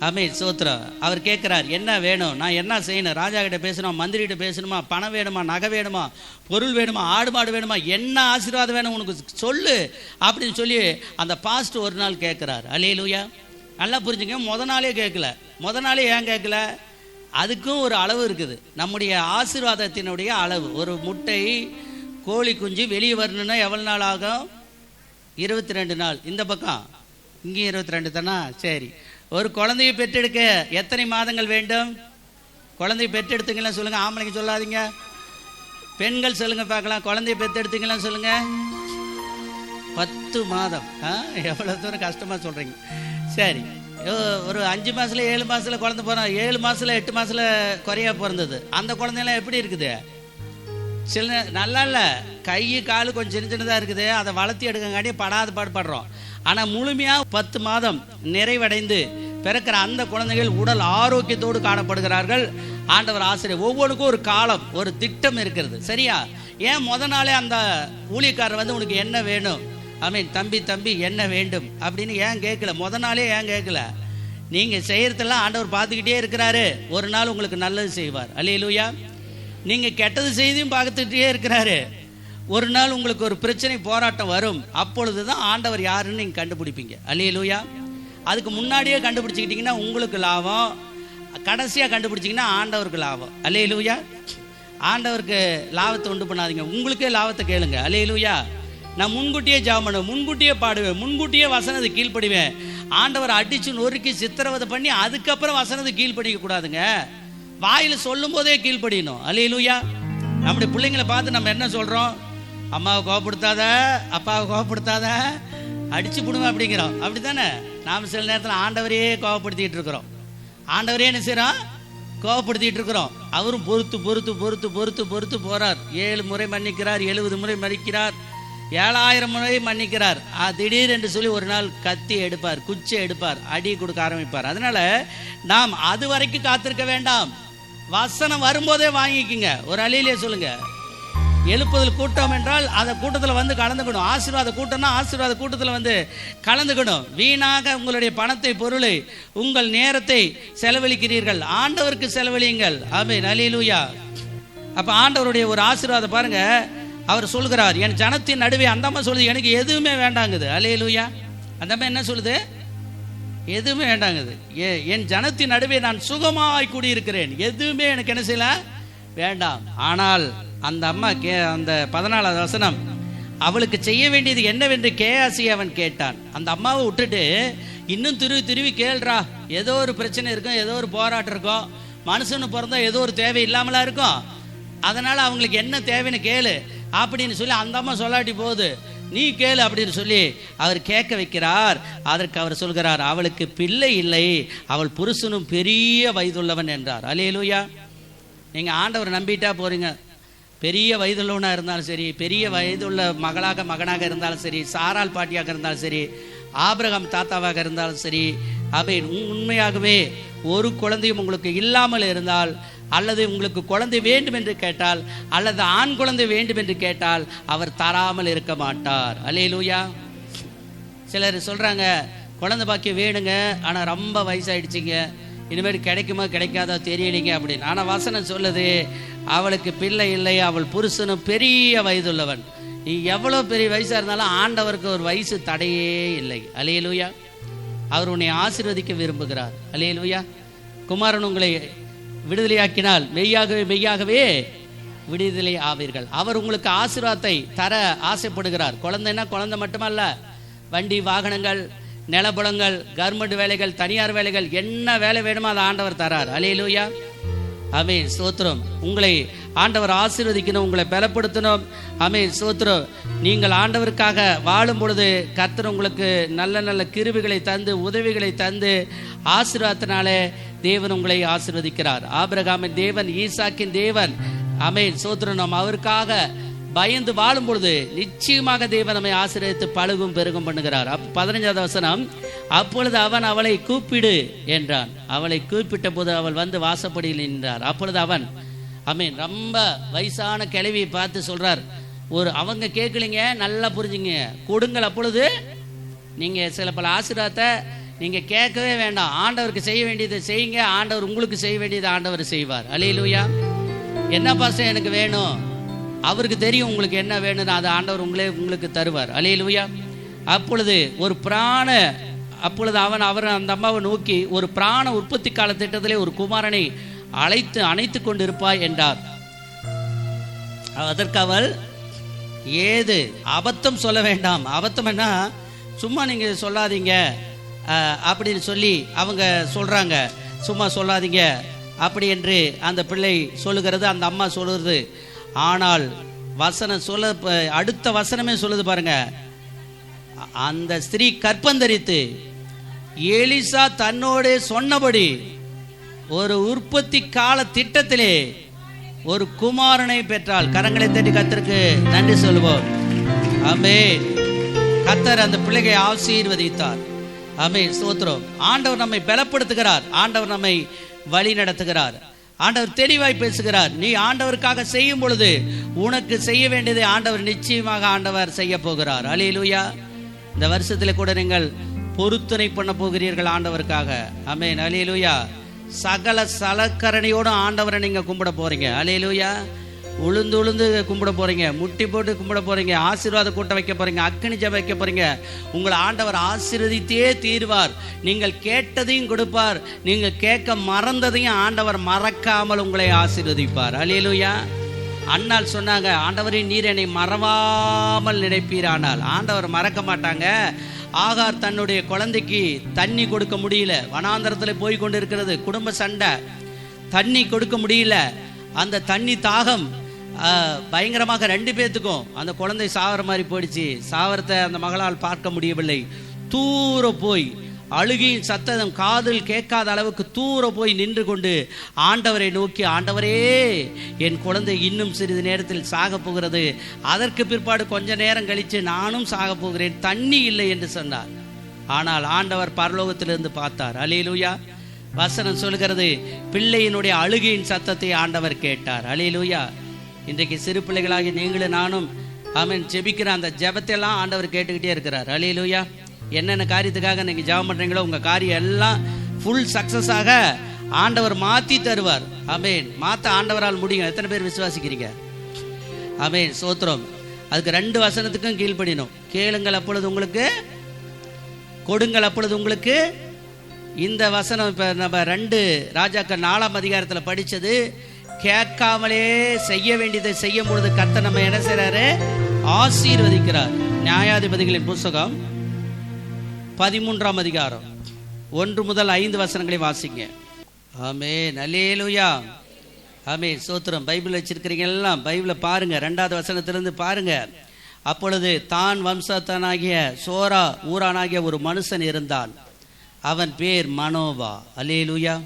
ஆமென், ஸ்தோத்திரம். அவர் கேட்கிறார், என்ன வேணும், நான் என்ன செய்யணும்? ராஜா கிட்ட பேசணுமா, மந்திரி கிட்ட பேசணுமா, பணம் வேணுமா, நகை வேணுமா, பொருள் வேணுமா, ஆடு மாடு வேணுமா, என்ன ஆசீர்வாதம் வேணும் உனக்கு சொல்லு அப்படின்னு சொல்லி அந்த பாஸ்ட் ஒரு நாள் கேட்கிறார். அல்லேலூயா. நல்லா புரிஞ்சுங்க. முத நாளே கேட்கல. முத நாளே ஏன் கேட்கல? அதுக்கும் ஒரு அளவு இருக்குது. நம்முடைய ஆசீர்வாதத்தினுடைய அளவு. ஒரு முட்டை கோழி குஞ்சு வெளியே வரணும்னா எவ்வளவு நாள் ஆகும்? 22 நாள். இந்த பக்கம் இங்கேயும் 22 தானா? சரி. ஒரு குழந்தையை பெற்றெடுக்க எத்தனை மாதங்கள் வேண்டும்? குழந்தையை பெற்றெடுத்துங்களா சொல்லுங்க. ஆம்பளைங்க சொல்லாதீங்க. பெண்கள் சொல்லுங்க பார்க்கலாம், குழந்தைய பெற்றெடுத்தீங்களா சொல்லுங்க. 10 மாதம். எவ்வளவு தூரம் கஷ்டமா சொல்றீங்க. சரி, ஒரு 5 மாசத்துல 7 மாசத்துல குழந்தை போறோம், 7 மாசத்துல 8 மாசத்துல குறையா பிறந்தது. அந்த குழந்தைலாம் எப்படி இருக்குது? சில நல்லா இல்ல, கை காலு கொஞ்சம் சின்ன சின்னதா இருக்குது. அதை வளர்த்தி எடுக்கங்காட்டி படாத பாடுபடுறோம். ஆனா முழுமையா 10 மாதம் நிறைவடைந்து பிறக்கிற அந்த குழந்தைகள் உடல் ஆரோக்கியத்தோடு காணப்படுகிறார்கள். ஆண்டவர் ஆசிரியர் ஒவ்வொன்றுக்கும் ஒரு காலம், ஒரு திட்டம் இருக்கிறது. சரியா? ஏன் முத நாளே அந்த ஊழியக்காரர் வந்து உனக்கு என்ன வேணும், தம்பி என்ன வேண்டும் அப்படின்னு ஏன் கேட்கல? முத நாளே ஏன் கேட்கல? நீங்க செய்யறதெல்லாம் ஆண்டவர் பார்த்துக்கிட்டே இருக்கிறாரு. ஒரு நாள் உங்களுக்கு நல்லது செய்வார். அல்லேலூயா. நீங்க கெட்டது செய்தியும் பார்த்துக்கிட்டே இருக்கிறாரு. ஒரு நாள் உங்களுக்கு ஒரு பிரச்சனை, போராட்டம் வரும். அப்பொழுதுதான் ஆண்டவர் யாருன்னு நீங்க கண்டுபிடிப்பீங்க. அல்லேலூயா. அதுக்கு முன்னாடியே கண்டுபிடிச்சிக்கிட்டீங்கன்னா உங்களுக்கு லாபம், கடைசியா கண்டுபிடிச்சிங்கன்னா ஆண்டவருக்கு லாபம். அல்லேலூயா. ஆண்டவருக்கு லாபத்தை உண்டு பண்ணாதீங்க, உங்களுக்கே லாபத்தை கேளுங்க. அல்லேலூயா. நான் முன்கூட்டியே ஜெபம் பண்ணுவேன், முன்கூட்டியே பாடுவேன், முன்கூட்டியே வசனத்தை கீழ்ப்படிவேன். ஆண்டவர் அடிச்சு நொறுக்கி சித்திரவதை பண்ணி அதுக்கப்புறம் வசனத்தை கீழ்ப்படிக்க கூடாதுங்க. வாயில சொல்லும் போதே கீழ்ப்படியணும். அல்லேலூயா. நம்முடைய பிள்ளைங்களை பார்த்து நம்ம என்ன சொல்றோம்? அம்மாவை கோபப்படுத்தாத, அப்பாவை கோபப்படுத்தாத, அடிச்சு புடுங்க அப்படிங்கிறோம். அப்படித்தானே? நாம் சில நேரத்தில் ஆண்டவரையே கோபப்படுத்திட்டு இருக்கிறோம். ஆண்டவரே என்ன செய்யறோம்? கோபப்படுத்திட்டு இருக்கிறோம். அவரும் பொறுத்து பொறுத்து பொறுத்து பொறுத்து பொறுத்து போறார். 7 முறை மன்னிக்கிறார், 70 முறை மன்னிக்கிறார், 7000 முறை மன்னிக்கிறார். திடீர் என்று சொல்லி ஒரு நாள் கத்தி எடுப்பார், குச்சி எடுப்பார், அடி கொடுக்க ஆரம்பிப்பார். அதனால நாம் அது வரைக்கும் காத்திருக்க வேண்டாம். வசனம் வரும்போதே வாங்கிக்குங்க. ஒரு அழியிலே சொல்லுங்க, எழுப்புதல் கூட்டம் என்றால் அந்த கூட்டத்தில் வந்து கலந்துக்கணும். ஆசீர்வாத கூட்டம்னா ஆசீர்வாத கூட்டத்தில் வந்து கலந்துக்கணும். வீணாக உங்களுடைய பணத்தை, பொருளை, உங்கள் நேரத்தை செலவழிக்கிறீர்கள், ஆண்டவருக்கு செலவழியுங்கள். ஆமென். அல்லேலூயா. அப்ப ஆண்டவருடைய ஒரு ஆசீர்வாதம் பாருங்க. அவர் சொல்கிறார், என் ஜனத்தின் நடுவே, அந்த அம்மா சொல்லுது எனக்கு எதுவுமே வேண்டாங்குது. அல்லேலூயா. அந்த அம்மா என்ன சொல்லுது? எதுவுமே வேண்டாங்குது. என் ஜனத்தின் நடுவே நான் சுகமாய் கூடியிருக்கிறேன், எதுவுமே எனக்கு என்ன செய்யல வேண்டாம். ஆனால் அந்த அம்மா அந்த 14வது வசனம், அவளுக்கு செய்ய வேண்டியது என்னவென்று கேயாசியை அவன் கேட்டான். அந்த அம்மாவை விட்டுட்டு இன்னும் திருவி கேள்றா, ஏதோ ஒரு பிரச்சனை இருக்கும், ஏதோ ஒரு போராட்டம் இருக்கும், மனுஷனு பிறந்தா ஏதோ ஒரு தேவை இல்லாமலா இருக்கும், அதனால அவங்களுக்கு என்ன தேவைன்னு கேளு அப்படின்னு சொல்லி அந்த அம்மா சொல்லாட்டி போகுது, நீ கேளு அப்படின்னு சொல்லி அவர் கேட்க வைக்கிறார். அதற்கு அவர் சொல்கிறார், அவளுக்கு பிள்ளை இல்லை, அவள் புருஷனும் பெரிய வயதுள்ளவன் என்றார். அல்லேலூயா. நீங்க ஆண்டவர் நம்பிட்டா போறீங்க. பெரிய வயதுள்ளவனா இருந்தாலும் சரி, பெரிய வயதுள்ள மகனாக இருந்தாலும் சரி, சாரால் பாட்டியாக இருந்தாலும் சரி, ஆபிரகாம் தாத்தாவாக இருந்தாலும் சரி, அவை உண்மையாகவே ஒரு குழந்தையும் உங்களுக்கு இல்லாமல் இருந்தால், அல்லது உங்களுக்கு குழந்தை வேண்டும் என்று கேட்டால், அல்லது ஆண் குழந்தை வேண்டும் என்று கேட்டால் அவர் தராமல் இருக்க மாட்டார். அல்லேலூயா. சிலர் சொல்றாங்க, குழந்தை பாக்கியம் வேணுங்க, ஆனா ரொம்ப வயசாயிடுச்சிங்க, இனிமேல் கிடைக்குமா கிடைக்காதோ தெரியலீங்க அப்படின்னு. ஆனா வசனம் சொல்லுது, அவளுக்கு பிள்ளை இல்லை, அவள் புருஷனும் பெரிய வயதுள்ளவன். நீ எவ்வளவு பெரிய வயசா இருந்தாலும் ஆண்டவருக்கு ஒரு வயசு தடையே இல்லை. அல்லேலூயா. அவர் உன்னை ஆசீர்வதிக்க விரும்புகிறார். அல்லேலூயா. குமாரன் உங்களை விடுதலையாக்கினால் மெய்யாகவே விடுதலை ஆவீர்கள். அவர் உங்களுக்கு ஆசீர்வாதத்தை தர ஆசைப்படுகிறார். குழந்தைன்னா குழந்தை மட்டுமல்ல, வண்டி வாகனங்கள், நிலபுலங்கள், கவர்மெண்ட் வேலைகள், தனியார் வேலைகள், என்ன வேலை வேணுமோ அதை ஆண்டவர் தரார். அல்லேலூயா. ஆமென். ஸ்தோத்திரம். உங்களை ஆண்டவர் ஆசீர்வதிக்கணும், உங்களை பலப்படுத்தணும். ஆமென். ஸ்தோத்திரம். நீங்கள் ஆண்டவருக்காக வாழும் பொழுது கர்த்தர் உங்களுக்கு நல்ல நல்ல கிருபைகளை தந்து, உதவிகளை தந்து, ஆசீர்வாதத்தினாலே தேவன் உங்களை ஆசீர்வதிக்கிறார். ஆபிரகாமின் தேவன், ஈசாக்கின் தேவன். ஆமென். ஸ்தோத்திரம். நாம் அவருக்காக பயந்து வாழும் பொழுது நிச்சயமாக தேவன் நம்மை ஆசீர்வதித்து பழுகும் பெருகும் பண்ணுகிறார். 15வது வசனம், அப்பொழுது அவன் அவளை கூப்பிடு என்றான். அவளை கூப்பிட்ட போது அவள் வந்து வாசப்படியில் நின்றார். அப்பொழுது அவன், ஆமென், ரொம்ப வயசான கிழவியை பார்த்து சொல்றார், அவங்க கேட்கலீங்க, நல்லா புரிஞ்சுங்க, கொடுங்கள். அப்பொழுது நீங்க சில பல ஆசீர்வாதத்தை நீங்க கேட்கவே வேண்டாம், ஆண்டவருக்கு செய்ய வேண்டியதை செய்யுங்க, ஆண்டவர் உங்களுக்கு செய்ய வேண்டியதை ஆண்டவர் செய்வார். அல்லேலூயா. என்ன பாஸ்டர் எனக்கு வேணும்? அவருக்கு தெரியும் உங்களுக்கு என்ன வேணும், அதை ஆண்டவர் உங்களுக்கு தருவார். அல்லேலூயா. அப்பொழுது அவர் அந்த அம்மாவை நோக்கி, ஒரு பிராண உற்பத்தி கால திட்டத்திலே ஒரு குமாரனை அணைத்து கொண்டிருப்பாய் என்றார். அதற்கு அவள், ஏது அபத்தம் சொல்ல வேண்டாம். அபத்தம் என்ன, சும்மா நீங்க சொல்லாதீங்க அப்படின்னு சொல்லி அவங்க சொல்றாங்க. சும்மா சொல்லாதீங்க அப்படி என்று அந்த பிள்ளை சொல்லுகிறது, அந்த அம்மா சொல்லுறது. ஆனால் வசனம் சொல்ல, அடுத்த வசனமே சொல்லுது பாருங்க, அந்த ஸ்திரீ கற்பந்தரித்து எலிசா தன்னோடு சொன்னபடி ஒரு உற்பத்தி கால திட்டத்திலே ஒரு குமாரனை பெற்றாள். கரங்களை தட்டி கர்த்தருக்கு நன்றி சொல்லுவோம். ஆமென். கர்த்தர் அந்த பிள்ளையை ஆசீர்வதித்தார். ஆமென், ஸ்தோத்திரம். ஆண்டவர் நம்மை பலப்படுத்துகிறார், ஆண்டவர் நம்மை வழி நடத்துகிறார், ஆண்டவர் தெளிவாய் பேசுகிறார். நீ ஆண்டவருக்காக செய்யும் பொழுது உனக்கு செய்ய வேண்டியதை ஆண்டவர் நிச்சயமாக ஆண்டவர் செய்ய போகிறார். அல்லேலூயா. இந்த வருஷத்துல கூட நீங்கள் பொருத்தனை பண்ண போகிறீர்கள் ஆண்டவருக்காக. ஆமென், அல்லேலூயா. சகல சலக்கரணியோட ஆண்டவரை நீங்க கும்பிட போறீங்க. அல்லேலூயா. உளுந்து உளுந்து கும்பிட போறீங்க, முட்டி போட்டு கும்பிட போறீங்க, ஆசீர்வாத கூட்டம் வைக்க போறீங்க, அக்கினி ஜெபம் வைக்க போறீங்க. உங்களை ஆண்டவர் ஆசீர்வதித்தே தீர்வார். நீங்கள் கேட்டதையும் கொடுப்பார், நீங்க கேட்க மறந்ததையும் ஆண்டவர் மறக்காமல் உங்களை ஆசீர்வதிப்பார். அல்லேலூயா. அண்ணால் சொன்னாங்க, ஆண்டவரே நீர் என்னை மறவாமல் நினைப்பீரானால். ஆண்டவர் மறக்க மாட்டாங்க. ஆகார் தன்னுடைய குழந்தைக்கு தண்ணி கொடுக்க முடியல, வனாந்தரத்தில் போய் கொண்டு இருக்கிறது, குடும்ப சண்டை, தண்ணி கொடுக்க முடியல. அந்த தண்ணி தாகம் பயங்கரமாக 2 பேத்துக்கும் அந்த குழந்தை சாவர மாதிரி போயிடுச்சு. சாவரத்தை அந்த மகளால் பார்க்க முடியவில்லை. தூர போய் அழுகியின் சத்தம் காதில் கேட்காத அளவுக்கு தூர போய் நின்று கொண்டு ஆண்டவரை நோக்கி, ஆண்டவரே என் குழந்தை இன்னும் சிறிது நேரத்தில் சாக போகிறது, அதற்கு பிற்பாடு கொஞ்ச நேரம் கழித்து நானும் சாக போகிறேன், தண்ணி இல்லை என்று சொன்னார். ஆனால் ஆண்டவர் பரலோகத்திலிருந்து பார்த்தார். அல்லேலூயா. வசனம் சொல்கிறது, பிள்ளையினுடைய அழுகையின் சத்தத்தை ஆண்டவர் கேட்டார். அல்லேலூயா. இன்றைக்கு சிறு பிள்ளைகளாகி நீங்களும் நானும் ஆமென் ஜெபிக்கிற அந்த ஜெபத்தை எல்லாம் ஆண்டவர் கேட்டுக்கிட்டே இருக்கிறார். அல்லேலூயா. என்னென்ன காரியத்துக்காக நீங்க ஜெபம் பண்றீங்களோ உங்க காரியம் எல்லாம் ஃபுல் சக்சஸாக ஆண்டவர் மாத்தி தருவார். ஆமென். மாத்த ஆண்டவரால் முடியும். எத்தனை பேர் விசுவாசிக்கிறீங்க? ஆமென், ஸ்தோத்திரம். அதுக்கு 2 வசனத்துக்கும் கீழ்ப்படியணும். கேளுங்கள் அப்பொழுது உங்களுக்கு, கொடுங்கள் அப்பொழுது உங்களுக்கு. இந்த வசனம் இப்ப நம்ம 2 ராஜாக்கள் 4ஆம் அதிகாரத்தில் படிச்சது. கேட்காமலே செய்ய வேண்டியதை செய்யும் பொழுது கர்த்தர் நம்ம என்ன செய்றாரு? ஆசீர்வதிக்கிறார். நியாயாதிபதிகளின் புத்தகம் 13ஆம் அதிகாரம் 1 முதல் 5 வசனங்களை வாசிங்க. ஆமென், அல்லேலூயா. ஆமென், ஸ்தோத்திரம். பைபிள் வச்சிருக்கிறீங்க எல்லாம் பைபிளை பாருங்க. 2வது வசனத்திலிருந்து பாருங்க. அப்பொழுது தான் வம்சத்தனாகிய சோரா ஊரானாகிய ஒரு மனுஷன் இருந்தான். அவன் பேர் மனோவா. அல்லேலூயா.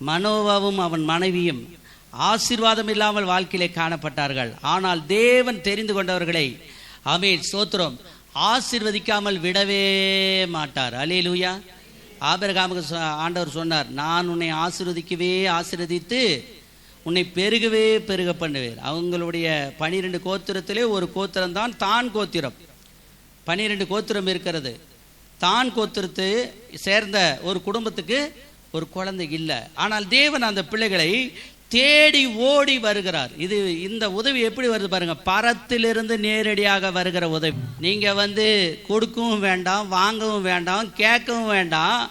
மனோவாவும் அவன் மனைவியும் ஆசீர்வாதம் இல்லாமல் வாழ்க்கையிலே காணப்பட்டார்கள். ஆனால் தேவன் தெரிந்து கொண்டவர்களை ஆமென், ஸ்தோத்திரம், ஆசீர்வதிக்காமல் விடவே மாட்டார். அல்லேலூயா. ஆபிரகாமுக்கு ஆண்டவர் சொன்னார், நான் உன்னை ஆசீர்வதித்து உன்னை பெருகவே பெருக பண்ணுவேன். அவங்களுடைய 12 கோத்திரத்திலே ஒரு கோத்திரம் தான் கோத்திரம். 12 கோத்திரம் இருக்கிறது. தான் கோத்திரத்தை சேர்ந்த ஒரு குடும்பத்துக்கு ஒரு குழந்தை இல்லை. ஆனால் தேவன் அந்த பிள்ளைகளை தேடி ஓடி வருகிறார். இந்த உதவி எப்படி வருது பாருங்க. பரத்திலிருந்து நேரடியாக வருகிற உதவி. நீங்க கொடுக்கவும் வேண்டாம், வாங்கவும் வேண்டாம், கேட்கவும் வேண்டாம்.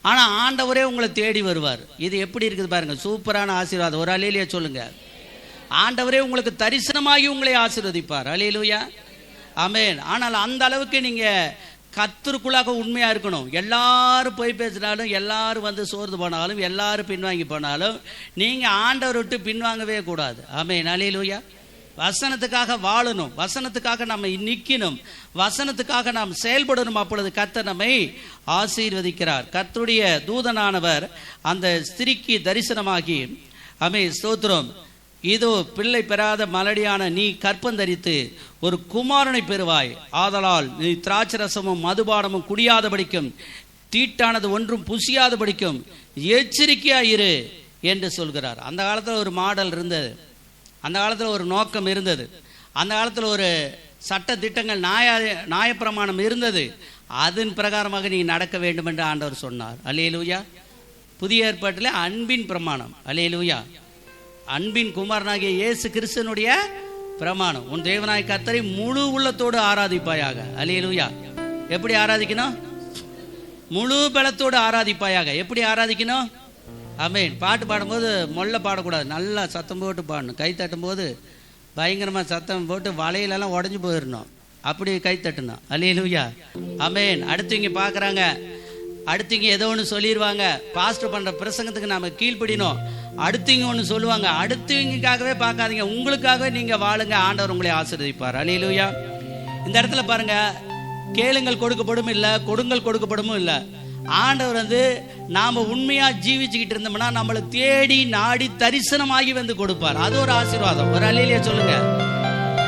ஆனா ஆண்டவரே உங்களை தேடி வருவார். இது எப்படி இருக்குது பாருங்க. சூப்பரான ஆசீர்வாதம். ஒரு அல்லேலூயா சொல்லுங்க. ஆண்டவரே உங்களுக்கு தரிசனமாகி உங்களை ஆசீர்வதிப்பார். அல்லேலூயா. ஆமென். ஆனால் அந்த அளவுக்கு நீங்க கர்த்தருக்குள்ளாக உண்மையா இருக்கணும். எல்லாரும் போய் பேசினாலும், எல்லாரும் சோர்ந்து போனாலும், எல்லாரும் பின்வாங்கி போனாலும் நீங்க ஆண்டவர் விட்டு பின்வாங்கவே கூடாது. ஆமென், அல்லேலூயா. வசனத்துக்காக வாழணும், வசனத்துக்காக நம்ம நிக்கணும், வசனத்துக்காக நாம் செயல்படணும். அப்பொழுது கர்த்தர் நம்மை ஆசீர்வதிக்கிறார். கர்த்தருடைய தூதனானவர் அந்த ஸ்திரீக்கு தரிசனமாகி, ஆமென், ஸ்தோத்திரம், இதோ பிள்ளை பெறாத மலடியான நீ கற்பந்தரித்து ஒரு குமாரனை பெறுவாய். ஆதலால் நீ திராட்சரசமும் மதுபானமும் குடியாதபடிக்கும் தீட்டானது ஒன்றும் புசியாதபடிக்கும் எச்சரிக்கையாயிரு என்று சொல்கிறார். அந்த காலத்தில் ஒரு மாடல் இருந்தது, அந்த காலத்தில் ஒரு நோக்கம் இருந்தது, அந்த காலத்தில் ஒரு சட்ட திட்டங்கள் நியாயப்பிரமாணம் இருந்தது. அதன் பிரகாரமாக நீ நடக்க வேண்டும் என்று ஆண்டவர் சொன்னார். அல்லேலூயா. புதிய ஏற்பாட்டிலே அன்பின் பிரமாணம். அல்லேலூயா. அன்பின் குமாரனாகிய இயேசு கிறிஸ்துனுடைய பிரமாணம். உன் தேவனாய கர்த்தரை முழு உள்ளத்தோடு ஆராதிப்பாயாக. அல்லேலூயா. எப்படி ஆராதிக்கணும்? முழு பலத்தோடு ஆராதிப்பாயாக. எப்படி ஆராதிக்கணும்? ஆமென். பாட்டு பாடும்போது மொல்ல பாடக்கூடாது, நல்லா சத்தம் போட்டு பாடணும். கை தட்டும் போது பயங்கரமாக சத்தம் போட்டு வலையிலெல்லாம் உடஞ்சி போயிடணும். அப்படி கை தட்டணும். அல்லேலூயா. ஆமென். அடுத்தவங்க பார்க்குறாங்க, அடுத்தவங்க ஏதோ ஒன்று சொல்லிடுவாங்க. பாஸ்டர் பண்ணுற பிரசங்கத்துக்கு நாம் கீழ்ப்படினோம். அடுத்தவங்க ஒன்று சொல்லுவாங்க, அடுத்தவங்களுக்காகவே பார்க்காதீங்க, உங்களுக்காகவே நீங்கள் வாழுங்க, ஆண்டவர் உங்களை ஆசீர்வதிப்பார். அல்லேலூயா. இந்த இடத்துல பாருங்க, கேளுங்கள் கொடுக்கப்படும் இல்லை, கொடுங்கள் கொடுக்கப்படும் இல்லை. ஆண்டவர் வந்து நாம் உண்மையாக ஜீவிச்சுக்கிட்டு இருந்தோம்னா நம்மளை தேடி நாடி தரிசனமாகி வந்து கொடுப்பார். அது ஒரு ஆசீர்வாதம். ஒரு அல்லேலூயா சொல்லுங்க.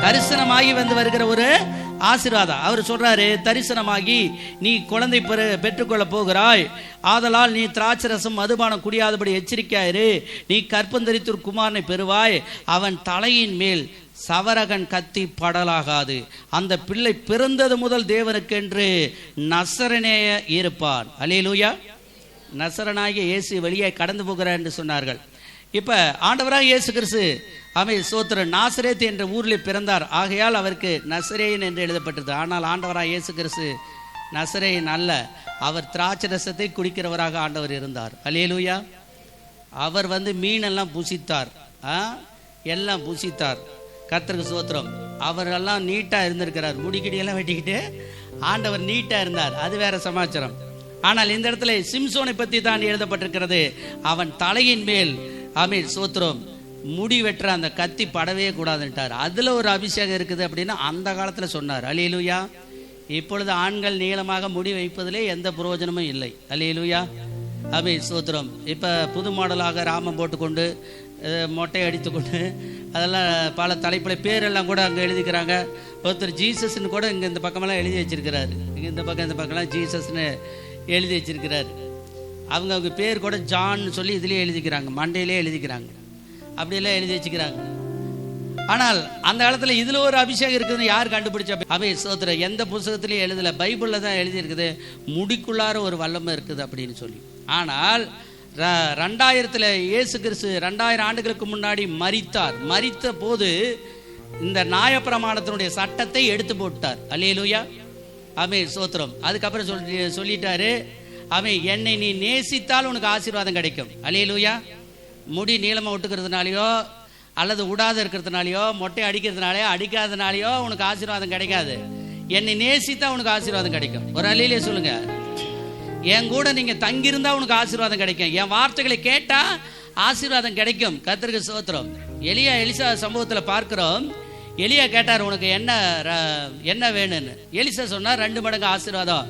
தரிசனமாகி வந்து வருகிற ஒரு ஆசீர்வாதம். அவர் சொல்றாரு, தரிசனமாகி நீ குழந்தை பெற்றுக்கொள்ள போகிறாய், ஆதலால் நீ திராட்சரசம் மதுபானம் குடியாதபடி எச்சரிக்கையாயிரு, நீ கற்பந்தரித்து ஒரு குமாரனை பெறுவாய், அவன் தலையின் மேல் சவரகன் கத்தி படலாகாது, அந்த பிள்ளை பிறந்தது முதல் தேவனுக்கென்று நசரனேய இருப்பான். அல்லேலூயா. நசரனாகிய இயேசு வெளியே கடந்து போகிறார் என்று சொன்னார்கள். இப்ப ஆண்டவராக இயேசு கிறிஸ்து சோத்திரன் நாசரேத் என்ற ஊரில் பிறந்தார், ஆகையால் அவருக்கு நசரேயன் என்று எழுதப்பட்டது. ஆனால் ஆண்டவராக இயேசு கிறிஸ்து நசரேயன் அல்ல, அவர் திராட்சை ரசத்தை குடிக்கிறவராக ஆண்டவர் இருந்தார். அல்லேலூயா. அவர் வந்து மீனெல்லாம் புசித்தார், எல்லாம் புசித்தார். கர்த்தருக்கு சோத்திரம். அவரெல்லாம் நீட்டா இருந்திருக்கிறார், முடிக்கிடியெல்லாம் வெட்டிக்கிட்டு ஆண்டவர் நீட்டா இருந்தார், அது வேற சமாச்சாரம். ஆனால் இந்த இடத்துல சிம்சோனை பற்றி தான் எழுதப்பட்டிருக்கிறது. அவன் தலையின் மேல் சோத்திரம் முடி வெட்டுற அந்த கத்தி படவே கூடாதுன்ட்டார். அதுல ஒரு அபிஷேகம் இருக்குது அப்படின்னா அந்த காலத்துல சொன்னார். அல்லேலூயா. இப்பொழுது ஆண்கள் நீளமாக முடி வைப்பதிலே எந்த பிரயோஜனமும் இல்லை. அல்லேலூயா. சோத்திரம். இப்ப புது மாடலாக ராமம் போட்டுக்கொண்டு மொட்டை அடித்து கொண்டு அதெல்லாம் பல தலைப்பில் பேரெல்லாம் கூட அங்கே எழுதிக்கிறாங்க. ஒருத்தர் ஜீசஸ்ன்னு கூட இங்கே இந்த பக்கமெல்லாம் எழுதி வச்சிருக்கிறாரு, இங்கே இந்த பக்கம்லாம் ஜீசஸ்ன்னு எழுதி வச்சிருக்கிறாரு. அவங்க பேர் கூட ஜான்னு சொல்லி இதுலேயே எழுதிக்கிறாங்க, மண்டையிலே எழுதிக்கிறாங்க, அப்படியெல்லாம் எழுதி வச்சுக்கிறாங்க. ஆனால் அந்த காலத்துல இதுல ஒரு அபிஷேகம் இருக்குதுன்னு யார் கண்டுபிடிச்சா? சோத்திர எந்த புத்தகத்திலையும் எழுதல, பைபிள்ல தான் எழுதி இருக்குது, முடிக்குள்ளார ஒரு வல்லமை இருக்குது அப்படின்னு சொல்லி. ஆனால் 2000 இயேசு கிறிஸ்து 2000 ஆண்டுகளுக்கு முன்னாடி மரித்தார். மரித்த போது இந்த நியாயப்பிரமாணத்தினுடைய சட்டத்தை எடுத்து போட்டார். அல்லேலூயா. சோத்திரம். அதுக்கப்புறம் சொல்லிட்டாரு, என்னை நீ நேசித்தால் உனக்கு ஆசீர்வாதம் கிடைக்கும். அல்லேலூயா. முடி நீளமா விட்டுக்கிறதுனாலையோ அல்லது விடாத இருக்கிறதுனாலையோ மொட்டை அடிக்கிறதுனாலையோ அடிக்காதனாலையோ உனக்கு ஆசீர்வாதம் கிடைக்காது. என்னை நேசித்தா உனக்கு ஆசீர்வாதம் கிடைக்கும். ஒரு அல்லேலூயா சொல்லுங்க. என் கூட நீங்க தங்கியிருந்தா உனக்கு ஆசீர்வாதம் கிடைக்கும். என் வார்த்தைகளை கேட்டா ஆசீர்வாதம் கிடைக்கும். கர்த்தருக்கு ஸ்தோத்திரம். எலிசா சம்பவத்துல பார்க்கிறோம். எலியா கேட்டார், உனக்கு என்ன வேணும்னு. எலிசா சொன்னார், 2 மடங்கு ஆசீர்வாதம்,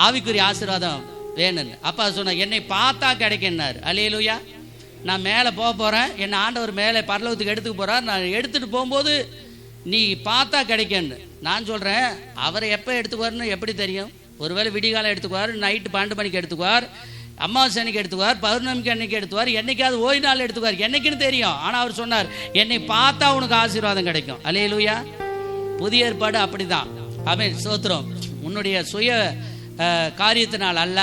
ஆவிக்குரிய ஆசீர்வாதம் வேணும்னு. அப்பா சொன்ன, என்னை பார்த்தா கிடைக்குன்னாரு. அல்லேலூயா. நான் மேலே போக போறேன், என்ன ஆண்டவர் மேலே பரலோகத்துக்கு எடுத்துக்க போறார், நான் எடுத்துட்டு போகும்போது நீ பார்த்தா கிடைக்குன்னு. நான் சொல்றேன், அவரை எப்போ எடுத்துக்குவாருன்னு எப்படி தெரியும்? ஒருவேளை விடிகாலம் எடுத்துக்குவார், நைட்டு 12 மணிக்கு எடுத்துக்குவார், அமாவாசை அன்னைக்கு எடுத்துக்குவார், பௌர்ணமிக்கு அன்னைக்கு எடுத்துக்குவார், என்னைக்காவது ஓய்வு நாள் எடுத்துக்குவார், என்னைக்குன்னு தெரியும். ஆனால் அவர் சொன்னார், என்னை பார்த்தா உனக்கு ஆசீர்வாதம் கிடைக்கும். அல்லேலூயா. புதிய ஏற்பாடு அப்படிதான். சோத்திரம். உன்னுடைய சுய காரியத்தினால் அல்ல,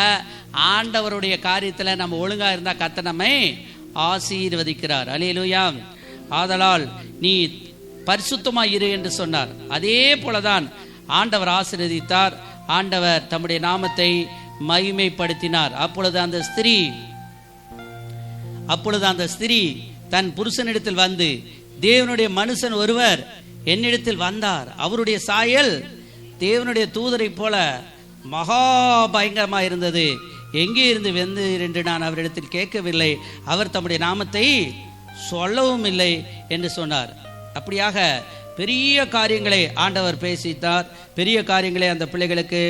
ஆண்டவருடைய காரியத்தில் நம்ம ஒழுங்கா இருந்தா கர்த்தர் நம்மை ஆசீர்வதிக்கிறார். அல்லேலூயா. ஆதலால் நீ பரிசுத்தமாய் இரு என்று சொன்னார். அதே போலதான் ஆண்டவர் ஆசீர்வதித்தார். ஆண்டவர் தம்முடைய நாமத்தை மகிமைப்படுத்தினார். அப்பொழுது அந்த ஸ்திரீ தன் புருஷனிடத்தில் வந்து, தேவனுடைய மனுஷன் ஒருவர் என்னிடத்தில் வந்தார், அவருடைய சாயல் தேவனுடைய தூதரை போல மகா பயங்கரமா இருந்தது, எங்கே இருந்து வந்தீர் என்று நான் அவரிடத்தில் கேட்கவில்லை, அவர் தம்முடைய நாமத்தை சொல்லவும் இல்லை என்று சொன்னார். அப்படியாக பெரிய காரியங்களை ஆண்டவர் பேசித்தார், பெரிய காரியங்களை அந்த பிள்ளைகளுக்கு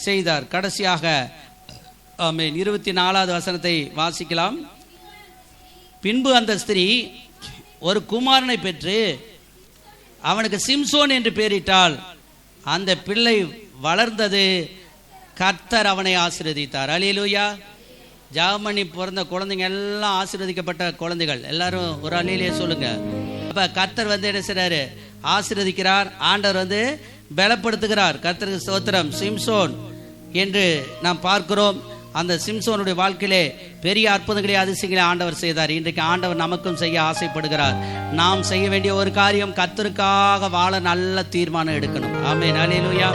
செய்தார். கடைசியாக 24வது வசனத்தை வாசிக்கலாம். பின்பு அந்த ஸ்திரீ ஒரு குமாரனை பெற்று அவனுக்கு சிம்சோன் என்று பெயரிட்டாள். அந்த பிள்ளை வளர்ந்தது, கர்த்தர் அவனை ஆசீர்வதித்தார். அல்லேலூயா. ஜாமணி பிறந்த குழந்தைங்க எல்லாம் ஆசீர்வதிக்கப்பட்ட குழந்தைகள். எல்லாரும் ஒரு அல்லேலூயா சொல்லுங்க. அப்ப கர்த்தர் வந்து என்ன செய்றாரு? ஆசீர்வதிக்கிறார். ஆண்டவர் பலப்படுத்துகிறார். கர்த்தருக்கு ஸ்தோத்திரம். சிம்சோன் என்று நாம் பார்க்கிறோம். அந்த சிம்சோனுடைய வாழ்க்கையிலே பெரிய அற்புதங்களை அதிசயங்களை ஆண்டவர் செய்தார். இன்றைக்கு ஆண்டவர் நமக்கும் செய்ய ஆசைப்படுகிறார். நாம் செய்ய வேண்டிய ஒரு காரியம், கர்த்தருக்காக வாழ நல்ல தீர்மானம் எடுக்கணும். ஆமென். அல்லேலூயா.